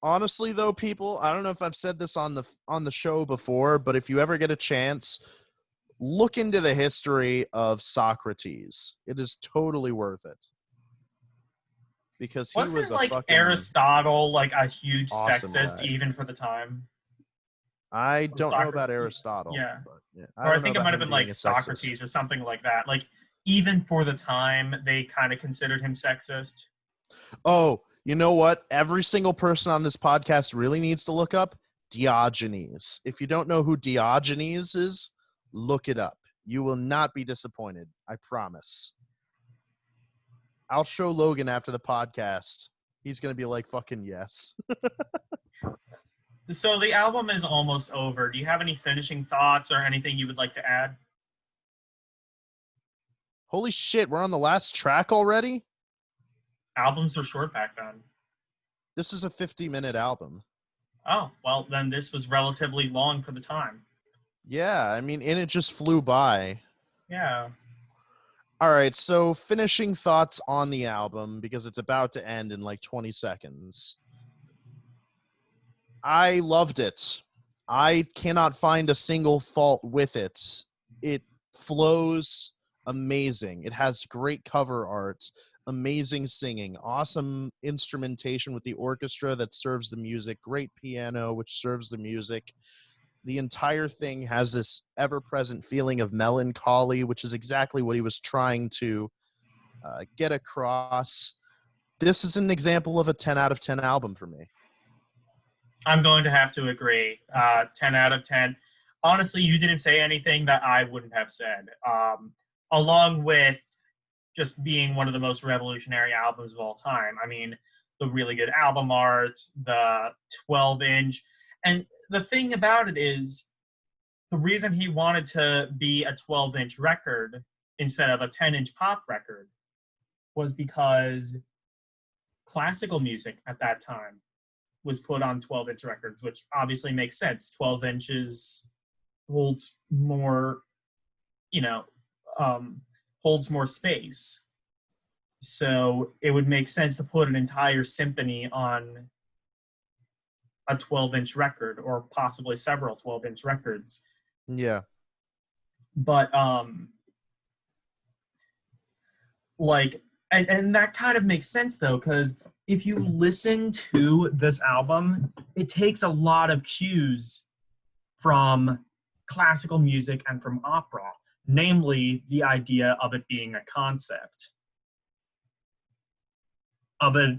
Honestly, though, people, I don't know if I've said this on the show before, but if you ever get a chance, look into the history of Socrates. It is totally worth it. Because he was like Aristotle, like, a huge awesome sexist guy. Even for the time? I don't know about Aristotle. Yeah. But Or I think it might have been like Socrates or something like that. Like, even for the time, they kind of considered him sexist. Oh, you know what? Every single person on this podcast really needs to look up Diogenes. If you don't know who Diogenes is, look it up. You will not be disappointed. I promise. I'll show Logan after the podcast. He's going to be like, fucking yes. So the album is almost over. Do you have any finishing thoughts or anything you would like to add? Holy shit, we're on the last track already? Albums were short back then. This is a 50-minute album. Oh, well, then this was relatively long for the time. Yeah, I mean, and it just flew by. Yeah. All right, so finishing thoughts on the album, because it's about to end in like 20 seconds. I loved it. I cannot find a single fault with it. It flows amazing. It has great cover art, amazing singing, awesome instrumentation with the orchestra that serves the music, great piano which serves the music. The entire thing has this ever-present feeling of melancholy, which is exactly what he was trying to get across. This is an example of a 10 out of 10 album for me. I'm going to have to agree. 10 out of 10. Honestly, you didn't say anything that I wouldn't have said. Along with just being one of the most revolutionary albums of all time. I mean, the really good album art, the 12-inch. And the thing about it is, the reason he wanted to be a 12-inch record instead of a 10-inch pop record was because classical music at that time was put on 12-inch records, which obviously makes sense. 12 inches holds more, holds more space. So it would make sense to put an entire symphony on a 12-inch record, or possibly several 12-inch records. Yeah. But, and that kind of makes sense, though, because if you listen to this album, it takes a lot of cues from classical music and from opera, namely the idea of it being a concept, of a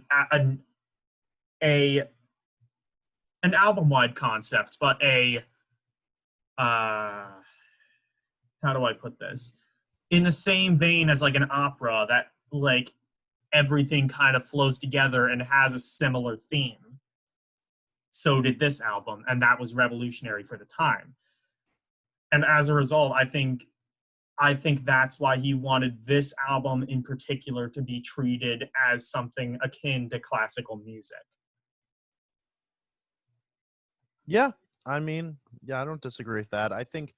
an album-wide concept, but a uh, how do I put this? In the same vein as like an opera that like everything kind of flows together and has a similar theme. So did this album, and that was revolutionary for the time. And as a result, I think that's why he wanted this album in particular to be treated as something akin to classical music. Yeah, I mean, yeah, I don't disagree with that. I think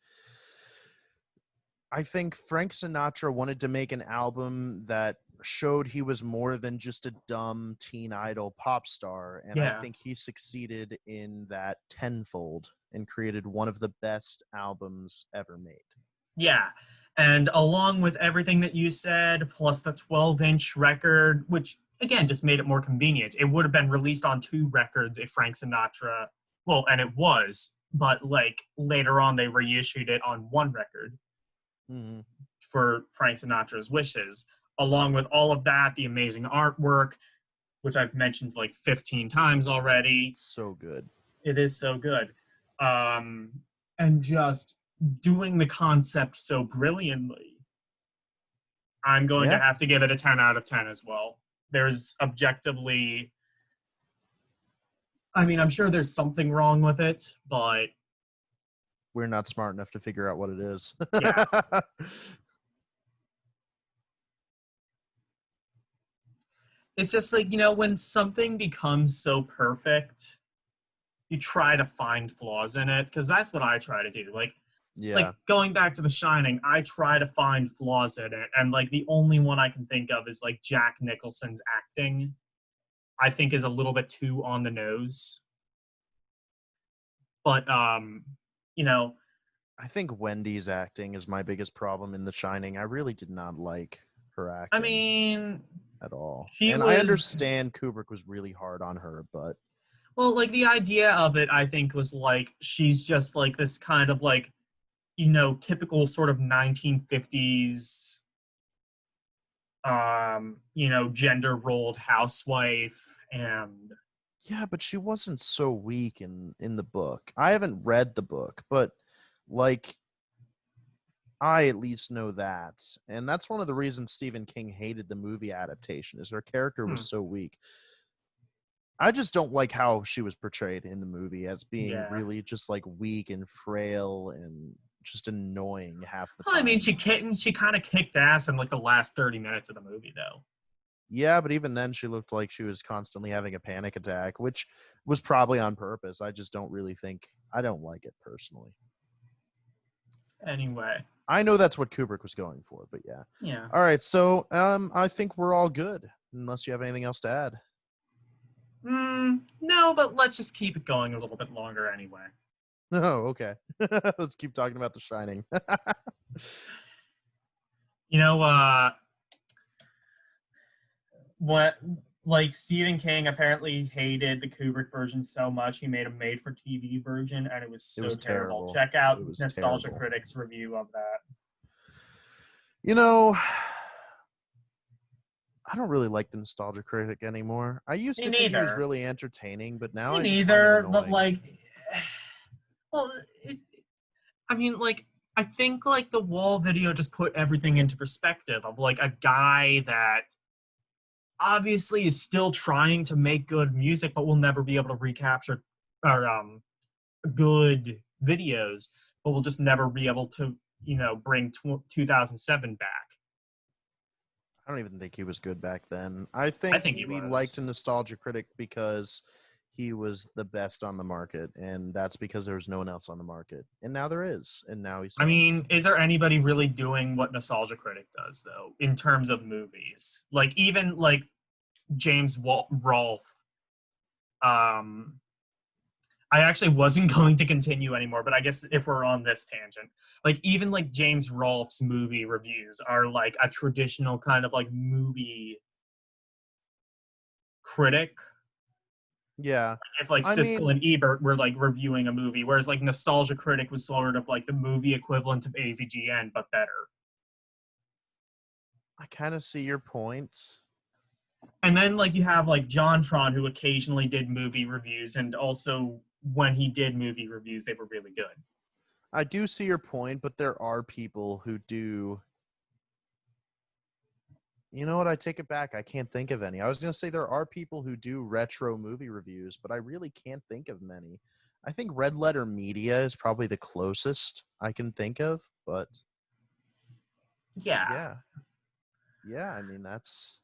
Frank Sinatra wanted to make an album that showed he was more than just a dumb teen idol pop star, and I Yeah. think he succeeded in that tenfold and created one of the best albums ever made. Yeah. And along with everything that you said, plus the 12-inch record, which again just made it more convenient. It would have been released on 2 records if Frank Sinatra, well, and it was, but like later on they reissued it on 1 record Mm-hmm. for Frank Sinatra's wishes. Along with all of that, the amazing artwork, which I've mentioned like 15 times already. So good. It is so good. Um, and just doing the concept so brilliantly. I'm going to Yeah, have to give it a 10 out of 10 as well. There's objectively, I mean, I'm sure there's something wrong with it, but we're not smart enough to figure out what it is. yeah. It's just like, when something becomes so perfect, you try to find flaws in it, because that's what I try to do. Like Yeah. going back to The Shining, I try to find flaws in it, and like the only one I can think of is like Jack Nicholson's acting. I think is a little bit too on the nose, but you know, I think Wendy's acting is my biggest problem in The Shining. I really did not like her I acting mean, at all. she And I was understand Kubrick was really hard on her, but well, like the idea of it, I think, was like she's just like this kind of like typical sort of 1950s gender rolled housewife and yeah, but she wasn't so weak in the book. I haven't read the book, but like I at least know that. And that's one of the reasons Stephen King hated the movie adaptation is her character hmm, was so weak. I just don't like how she was portrayed in the movie as being yeah. really just like weak and frail and just annoying half the Well, I mean, time. she kind of kicked ass in like the last 30 minutes of the movie, though. Yeah, but even then she looked like she was constantly having a panic attack, which was probably on purpose. I just don't really think I don't like it personally. Anyway, I know that's what Kubrick was going for, but yeah. yeah. All right, so I think we're all good unless you have anything else to add. No, but let's just keep it going a little bit longer anyway. Oh, okay. Let's keep talking about The Shining. You know, what like Stephen King apparently hated the Kubrick version so much he made a made-for-TV version, and it was It so was terrible. terrible. Check out It was Nostalgia terrible. Critic's review of that. You know, I don't really like the Nostalgia Critic anymore. I used Me to think he was neither. really entertaining, but now Me I just find him neither. But annoying. like, well, I mean, like, I think like the Wall video just put everything into perspective of like a guy that obviously is still trying to make good music, but will never be able to recapture or good videos, but will just never be able to bring 2007 back. I don't even think he was good back then. I I think think he we liked was. a Nostalgia Critic because he was the best on the market, and that's because there was no one else on the market. And now there is, and now he I sucks. mean, is there anybody really doing what Nostalgia Critic does though in terms of movies? Like even like Rolfe. Um, I actually wasn't going to continue anymore, but I guess if we're on this tangent, like even like James Rolfe's movie reviews are like a traditional kind of like movie critic. Yeah. If like I Siskel mean, and Ebert were like reviewing a movie, whereas like Nostalgia Critic was sort of like the movie equivalent of AVGN, but better. I kind of see your point. And then like you have like JonTron, who occasionally did movie reviews, and also when he did movie reviews, they were really good. I do see your point, but there are people who do. You know what? I take it back. I can't think of any. I was going to say there are people who do retro movie reviews, but I really can't think of many. I think Red Letter Media is probably the closest I can think of, but Yeah. yeah. Yeah, I mean that's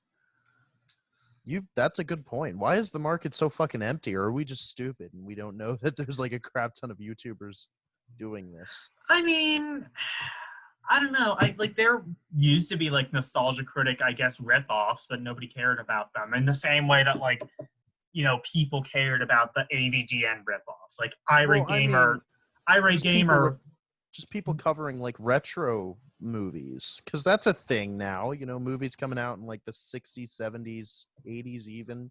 a good point. Why is the market so fucking empty, or are we just stupid and we don't know that there's like a crap ton of YouTubers doing this? I mean, I don't know. I like there used to be like Nostalgia Critic, I guess, ripoffs, but nobody cared about them. In the same way that like, people cared about the AVGN ripoffs. Like Well, Irate I mean, Gamer, Irate just people Gamer. just people covering like retro movies, because that's a thing now. Movies coming out in like the 60s, 70s, 80s even.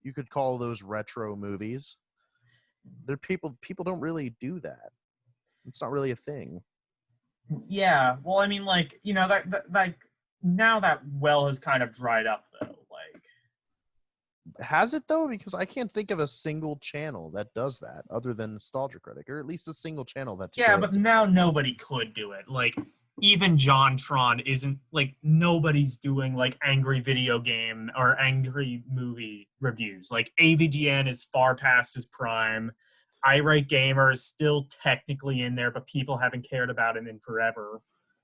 You could call those retro movies. There people don't really do that. It's not really a thing. Yeah. Well, I mean, like, that like now that well has kind of dried up though. Like, Has it though? Because I can't think of a single channel that does that other than Nostalgia Critic, or at least a single channel that's yeah, good. but now nobody could do it. Like, even JonTron isn't like nobody's doing like angry video game or angry movie reviews. Like AVGN is far past his prime. Irate Gamer is still technically in there, but people haven't cared about him in forever.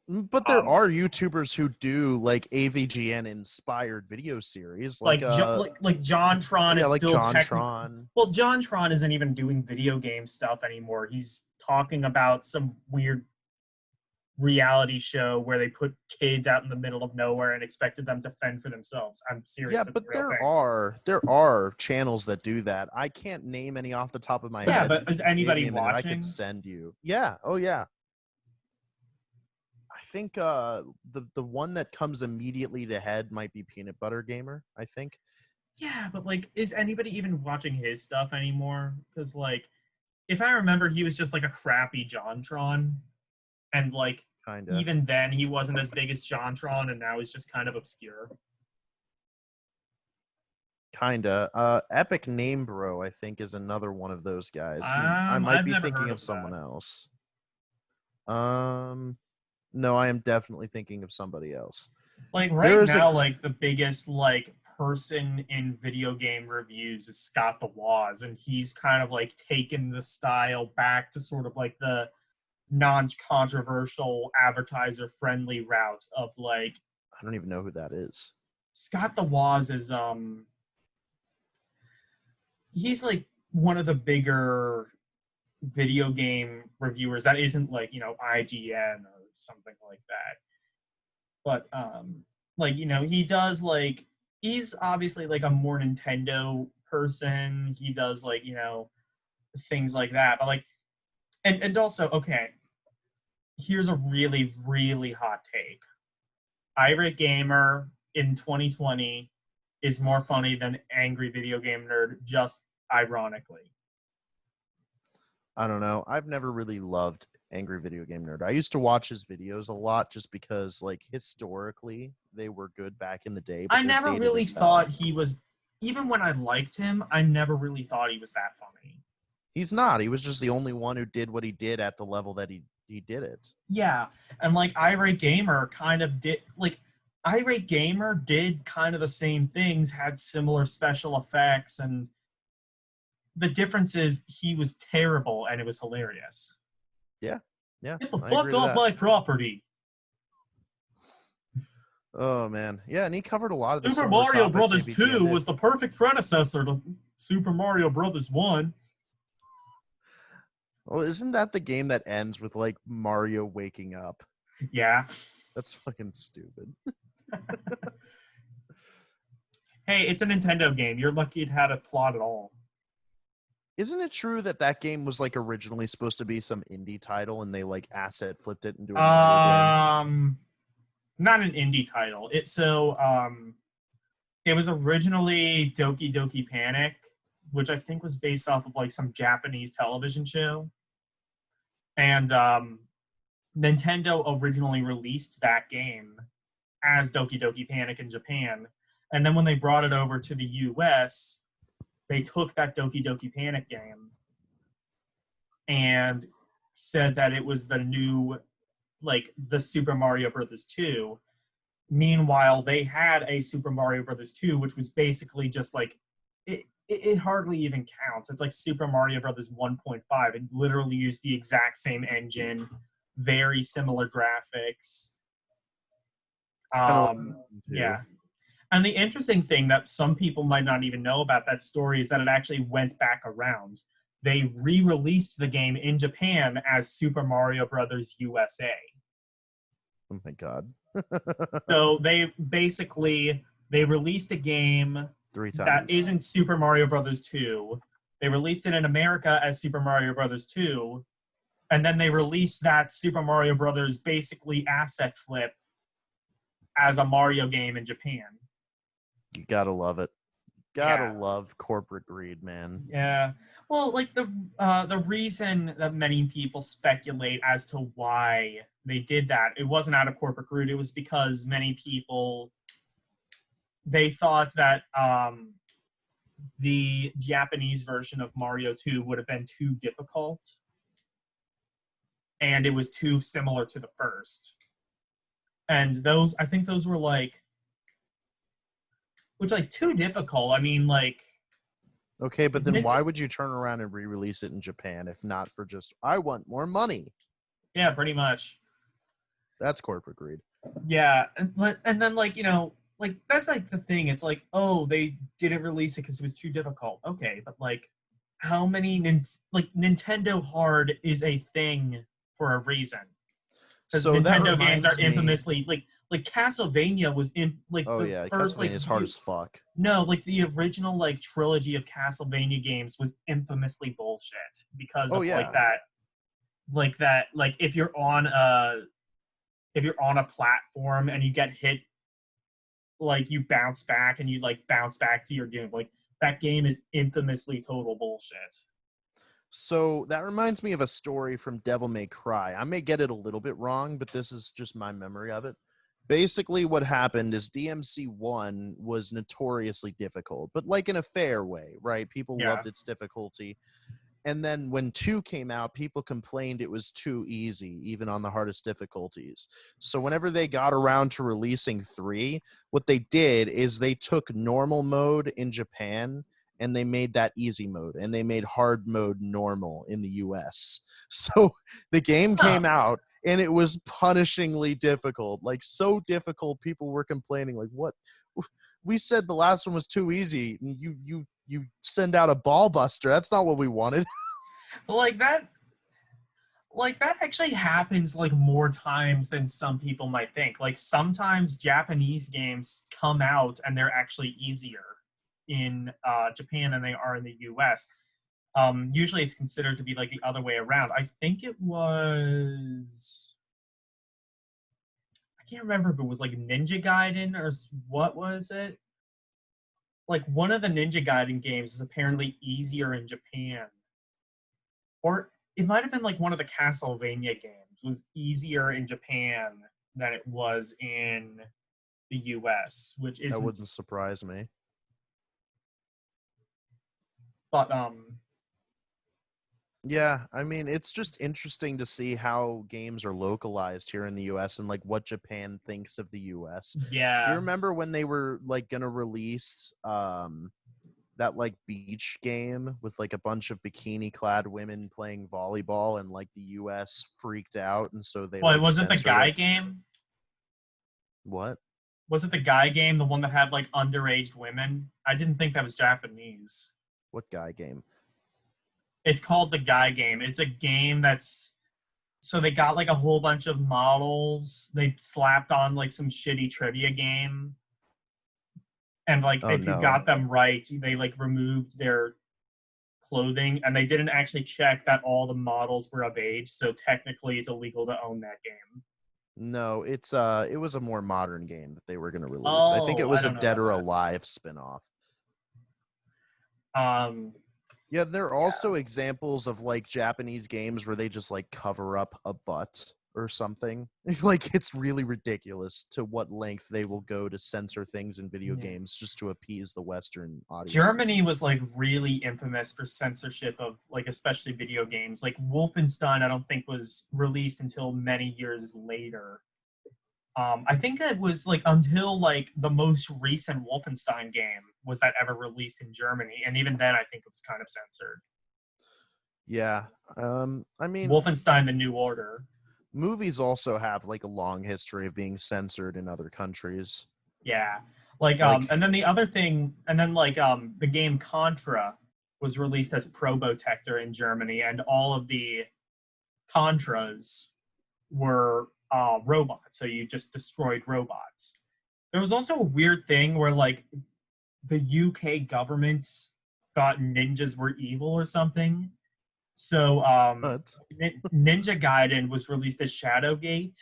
But there Um, are YouTubers who do like AVGN inspired video series, like like JonTron yeah, is like still John technically. Tron. Well, JonTron isn't even doing video game stuff anymore. He's talking about some weird reality show where they put kids out in the middle of nowhere and expected them to fend for themselves. I'm Yeah, serious. It's a but real there thing. are channels that do that. I can't name any off the top of my Yeah, head. but is Give me anybody a minute, I could watching? send you. Yeah, oh yeah. I think the one that comes immediately to head might be Peanut Butter Gamer, I think. Yeah, but like, is anybody even watching his stuff anymore? Because like, if I remember, he was just like a crappy JonTron, and like, Kinda. even then, he wasn't as big as JonTron, and now he's just kind of obscure. Kinda. Epic Name Bro, I think, is another one of those guys. I might I've be never thinking heard of of someone that. else. No, I am definitely thinking of somebody else. Like right There's a now, like the biggest like person in video game reviews is Scott the Woz, and he's kind of like taken the style back to sort of like the non-controversial advertiser friendly route of like I don't even know who that is. Scott the Woz is he's like one of the bigger video game reviewers that isn't like IGN or something like that, but like he does like he's obviously like a more Nintendo person. He does like things like that, but like and also, okay, here's a really really hot take. Irate Gamer in 2020 is more funny than Angry Video Game Nerd, just ironically. I don't know. I've never really loved Angry Video Game Nerd. I used to watch his videos a lot just because, like, historically they were good back in the day, but I they're never dated really as hell. thought he was, even when I liked him, I never really thought he was that funny. He's not. He was just the only one who did what he did at the level that he did it. Yeah, and like Irate Gamer kind of did, like Irate Gamer did kind of the same things, had similar special effects, and the difference is he was terrible and it was hilarious. Yeah. Yeah. Get the I fuck agree with off that. my property. Oh man. Yeah, and he covered a lot of the Super similar Mario topics Brothers AVGN 2 did. was the perfect predecessor to Super Mario Brothers 1. Well, isn't that the game that ends with like Mario waking up? Yeah. That's fucking stupid. Hey, it's a Nintendo game. You're lucky it had a plot at all. Isn't it true that that game was like originally supposed to be some indie title and they like asset flipped it into a Mario game? Not an indie title. It's so It was originally Doki Doki Panic, which I think was based off of like some Japanese television show. And Nintendo originally released that game as Doki Doki Panic in Japan. And then when they brought it over to the US, they took that Doki Doki Panic game and said that it was the new, like, the Super Mario Brothers 2. Meanwhile, they had a Super Mario Brothers 2, which was basically just like, it hardly even counts. It's like Super Mario Brothers 1.5. It literally used the exact same engine, very similar graphics. Kind of like too. Yeah. And the interesting thing that some people might not even know about that story is that it actually went back around. They re-released the game in Japan as Super Mario Brothers USA. Oh my god. So they released a game Three that times. isn't Super Mario Brothers 2. They released it in America as Super Mario Brothers 2, and then they released that Super Mario Brothers basically asset flip as a Mario game in Japan. You gotta love it. Gotta Yeah. love corporate greed, man. Yeah. Well, like the reason that many people speculate as to why they did that, it wasn't out of corporate greed. It was because many people they thought that the Japanese version of Mario 2 would have been too difficult, and it was too similar to the first. And those, I think those were like, which like too difficult. I mean, like, Okay, but then why would you turn around and re-release it in Japan if not for just I want more money? yeah, pretty much. That's corporate greed. Yeah, and then like like that's like the thing. It's like, oh, they didn't release it because it was too difficult. Okay, but like, how many like Nintendo Hard is a thing for a reason, because So that Nintendo games are reminds me. infamously like Castlevania was in like Oh the yeah, first like Castlevania is hard as fuck. no, like the original like trilogy of Castlevania games was infamously bullshit because Oh of yeah. like if you're on a platform and you get hit, like you bounce back and you like bounce back to your game. Like that game is infamously total bullshit. So that reminds me of a story from Devil May Cry. I may get it a little bit wrong, but this is just my memory of it. Basically, what happened is DMC1 was notoriously difficult, but like in a fair way, right? People Yeah. loved its difficulty. And then when 2 came out, people complained it was too easy, even on the hardest difficulties. So whenever they got around to releasing 3, what they did is they took normal mode in Japan and they made that easy mode, and they made hard mode normal in the US. So the game Huh. came out and it was punishingly difficult, like so difficult people were complaining like, what, we said the last one was too easy. You send out a ball buster. That's not what we wanted. Like that actually happens like more times than some people might think. Like sometimes Japanese games come out and they're actually easier in Japan than they are in the US. Usually it's considered to be like the other way around. I think it was, I can't remember if it was like Ninja Gaiden or what was it? Like one of the Ninja Gaiden games is apparently easier in Japan, or it might have been like one of the Castlevania games was easier in Japan than it was in the US, which That isn't. wouldn't surprise me. But Yeah, I mean, it's just interesting to see how games are localized here in the US and like what Japan thinks of the US. Do you yeah. remember when they were like going to release that like beach game with like a bunch of bikini clad women playing volleyball, and like the US freaked out and so they Well, like was it the censored guy it? game? What? Was it the guy game, the one that had like underage women? I didn't think that was Japanese. What guy game? It's called the guy game. It's a game that's, so they got like a whole bunch of models. They slapped on like some shitty trivia game, and like Oh if you no. got them right, they like removed their clothing, and they didn't actually check that all the models were of age. So technically, it's illegal to own that game. No, it was a more modern game that they were going to release. I think it Oh, I was a don't know Dead about or that. Alive spin-off. Um, Yeah, there are yeah. also examples of like Japanese games where they just like cover up a butt or something. Like it's really ridiculous to what length they will go to censor things in video Yeah. games just to appease the Western Germany audiences. was like really infamous for censorship of like especially video games. Like Wolfenstein, I don't think was released until many years later. I think it was like until like the most recent Wolfenstein game was that ever released in Germany, and even then, I think it was kind of censored. Yeah. I mean, Wolfenstein: The New Order. movies also have like a long history of being censored in other countries. Yeah. Like Like, and then the other thing and then like the game Contra was released as Probotector in Germany, and all of the Contras were robots, so you just destroyed robots. There was also a weird thing where like the UK government thought ninjas were evil or something. So what? Ninja Gaiden was released as Shadowgate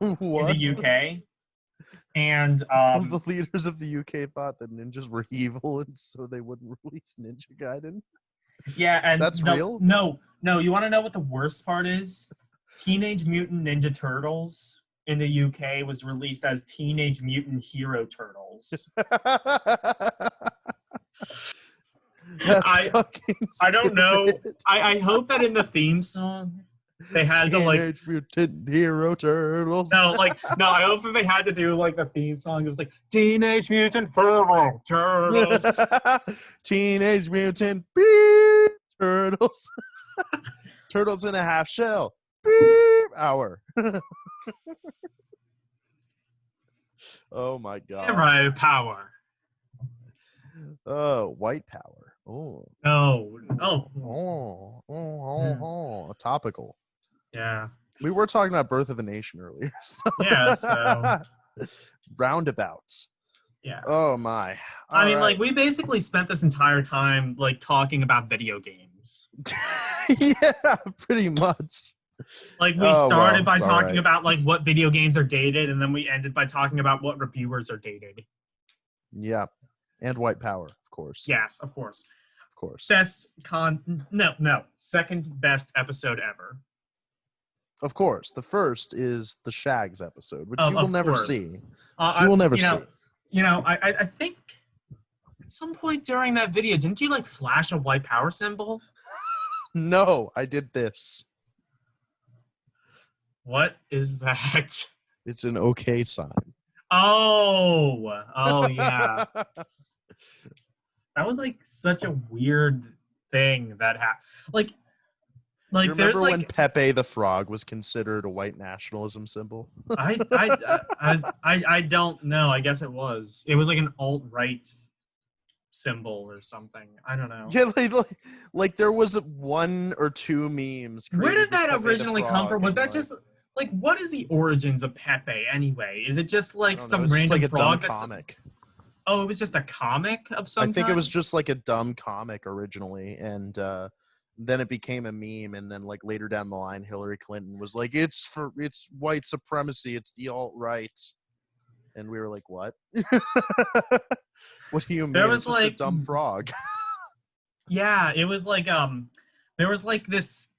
in the What? UK, and All the leaders of the UK thought that ninjas were evil, and so they wouldn't release Ninja Gaiden. yeah, and That's real? no, you want to know what the worst part is? Teenage Mutant Ninja Turtles in the UK was released as Teenage Mutant Hero Turtles. That's I fucking I don't know. stupid. I hope that in the theme song they had to like Teenage Mutant Hero Turtles. no, I hope if they had to do like the theme song, it was like Teenage Mutant Hero Turtles. Teenage Mutant Beep Turtles. Turtles in a half shell. Beep hour. Oh my god. Hero power. Oh, white power. Oh. No. Oh. Topical. Yeah. We were talking about Birth of a Nation earlier. Yeah. So. Roundabouts. Yeah. Oh my. I All mean, like right. we basically spent this entire time like talking about video games. Yeah, pretty much. Like we Oh started well, by it's all talking right. about like what video games are dated, and then we ended by talking about what reviewers are dated. Yeah. And white power, of course. Yes, of course. Of course. Second best episode ever. Of course. The first is the Shags episode, which you will Of never course. see. Which you will never see. I think at some point during that video, didn't you like flash a white power symbol? No, I did this. What is that? It's an okay sign. Oh yeah. That was like such a weird thing that happened. Like You there's remember when like Pepe the Frog was considered a white nationalism symbol? I don't know. I guess it was. It was like an alt-right symbol or something. I don't know. Yeah, like there was one or two memes. Where did Created with that Pepe the originally come Frog from? Was and, that just like what is the origins of Pepe anyway? Is it just I like don't know. some It's just like random a dumb frog that's comic. oh, it was just a comic of I some think it was kind? just like a dumb comic originally, and then it became a meme. And then like later down the line, Hillary Clinton was like, "It's white supremacy. It's the alt right," and we were like, "What? What do you There mean? It's was just a like dumb frog." yeah, it was like there was like this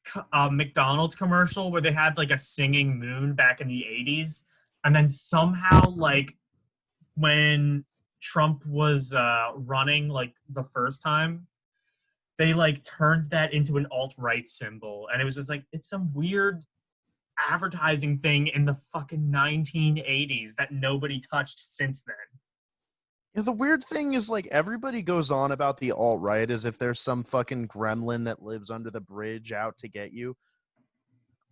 McDonald's commercial where they had like a singing moon back in the 80s, and then somehow like when Trump was running like the first time, they like turned that into an alt-right symbol, and it was just like it's some weird advertising thing in the fucking 1980s that nobody touched since then. Yeah, the weird thing is like everybody goes on about the alt right as if there's some fucking gremlin that lives under the bridge out to get you.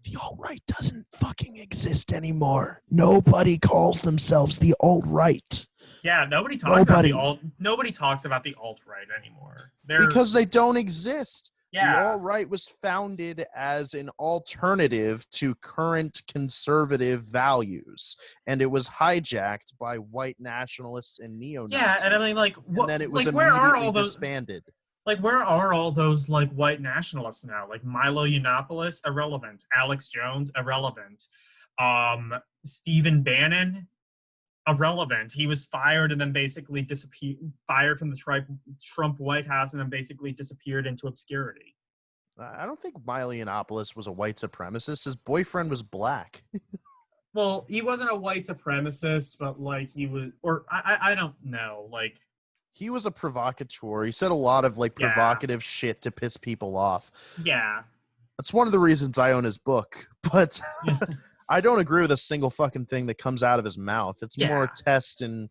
The alt right doesn't fucking exist anymore. Nobody calls themselves the alt right. Yeah, nobody talks about the Nobody. alt. Nobody talks about the alt right anymore. Because they don't exist. The Yeah, alt right was founded as an alternative to current conservative values, and it was hijacked by white nationalists and neo-Nazis. and I mean, like, And what? then it was Like, where are immediately all those? disbanded. Like, where are all those like white nationalists now? Like Milo Yiannopoulos, irrelevant. Alex Jones, irrelevant. Stephen Bannon, irrelevant. He was fired and then basically disappeared, fired from the Trump White House and then basically disappeared into obscurity. I don't think Miley Yiannopoulos was a white supremacist. His boyfriend was black. Well, he wasn't a white supremacist, but like he was, or I don't know, like He was a provocateur. He said a lot of like Yeah. provocative shit to piss people off. yeah, That's one of the reasons I own his book. But yeah, I don't agree with a single fucking thing that comes out of his mouth. It's more yeah. test and,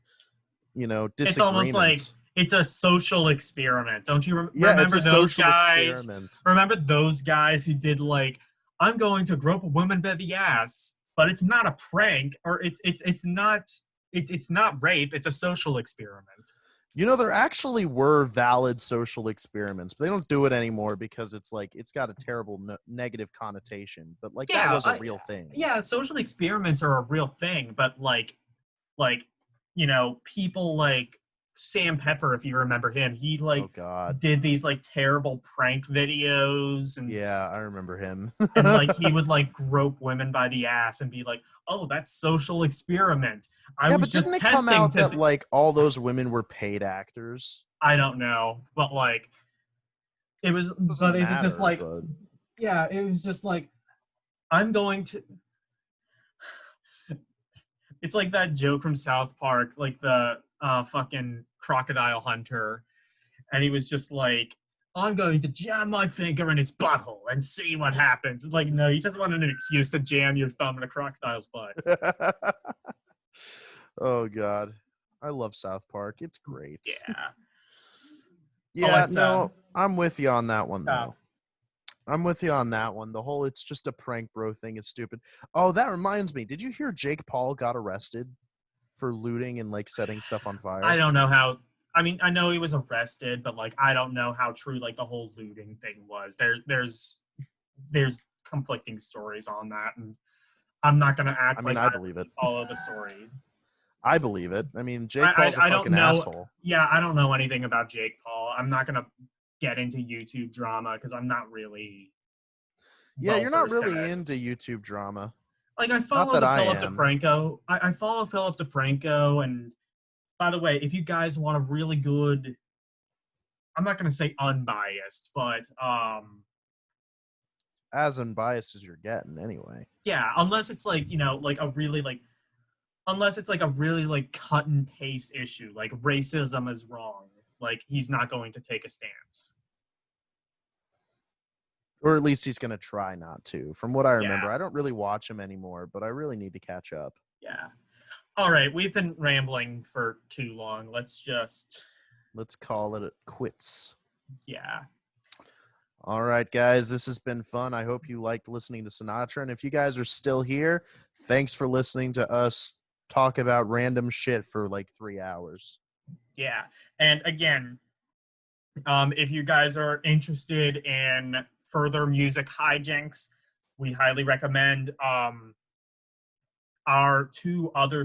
disagreement. It's almost like it's a social experiment. Don't you Yeah, remember it's a those social guys? experiment. Remember those guys who did like, I'm going to grope a woman by the ass, but it's not a prank, or it's not rape. It's a social experiment. There actually were valid social experiments, but they don't do it anymore because it's like it's got a terrible negative connotation. But like that was a real thing. Yeah, social experiments are a real thing, but like people like Sam Pepper, if you remember him, he like Oh God. did these like terrible prank videos and Yeah, I remember him. and like he would like grope women by the ass and be like, "Oh, that's social experiment. I was but just didn't it testing come out to that like all those women were paid actors? I don't know, but like it was Doesn't but it was just matter, like but yeah, it was just like I'm going to it's like that joke from South Park, like the fucking crocodile hunter, and he was just like, I'm going to jam my finger in its butthole and see what happens. Like, no, you just wanted an excuse to jam your thumb in a crocodile's butt. Oh God. I love South Park. It's great. Yeah. Yeah, Alexa. no, I'm with you on that one Stop. though. I'm with you on that one. The whole it's just a prank bro thing is stupid. Oh, that reminds me. Did you hear Jake Paul got arrested for looting and like setting stuff on fire? I don't know how. I mean, I know he was arrested, but like, I don't know how true like the whole looting thing was. There's conflicting stories on that, and I'm not gonna act like I believe it. Follow the story. I believe it. I mean, Jake Paul's a fucking asshole. Yeah, I don't know anything about Jake Paul. I'm not gonna get into YouTube drama because I'm not really. Yeah, you're not really into YouTube drama. Like I follow Philip DeFranco. I follow Philip DeFranco, and by the way, if you guys want a really good, I'm not gonna say unbiased, but as unbiased as you're getting, anyway. Yeah, unless it's like like a really like, unless it's like a really like cut and paste issue, like racism is wrong. Like he's not going to take a stance. Or at least he's going to try not to. From what I remember, Yeah. I don't really watch him anymore, but I really need to catch up. Yeah. All right, we've been rambling for too long. Let's call it quits. Yeah. All right, guys, this has been fun. I hope you liked listening to Sinatra. And if you guys are still here, thanks for listening to us talk about random shit for like 3 hours. Yeah. And again, if you guys are interested in further music hijinks, we highly recommend our two other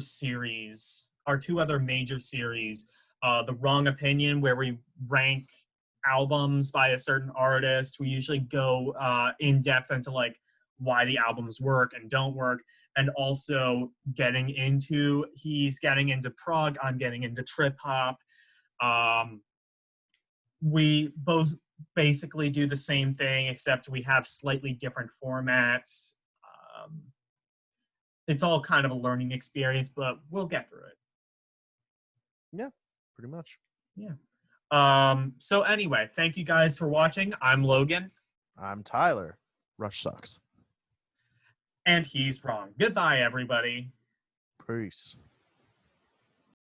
major series, The Wrong Opinion, where we rank albums by a certain artist. We usually go in depth into like why the albums work and don't work, and also he's getting into prog, I'm getting into trip hop. We both basically do the same thing, except we have slightly different formats. It's all kind of a learning experience, but we'll get through it. Yeah, pretty much. Yeah. So anyway, thank you guys for watching. I'm Logan. I'm Tyler. Rush sucks. And he's wrong. Goodbye, everybody. Peace.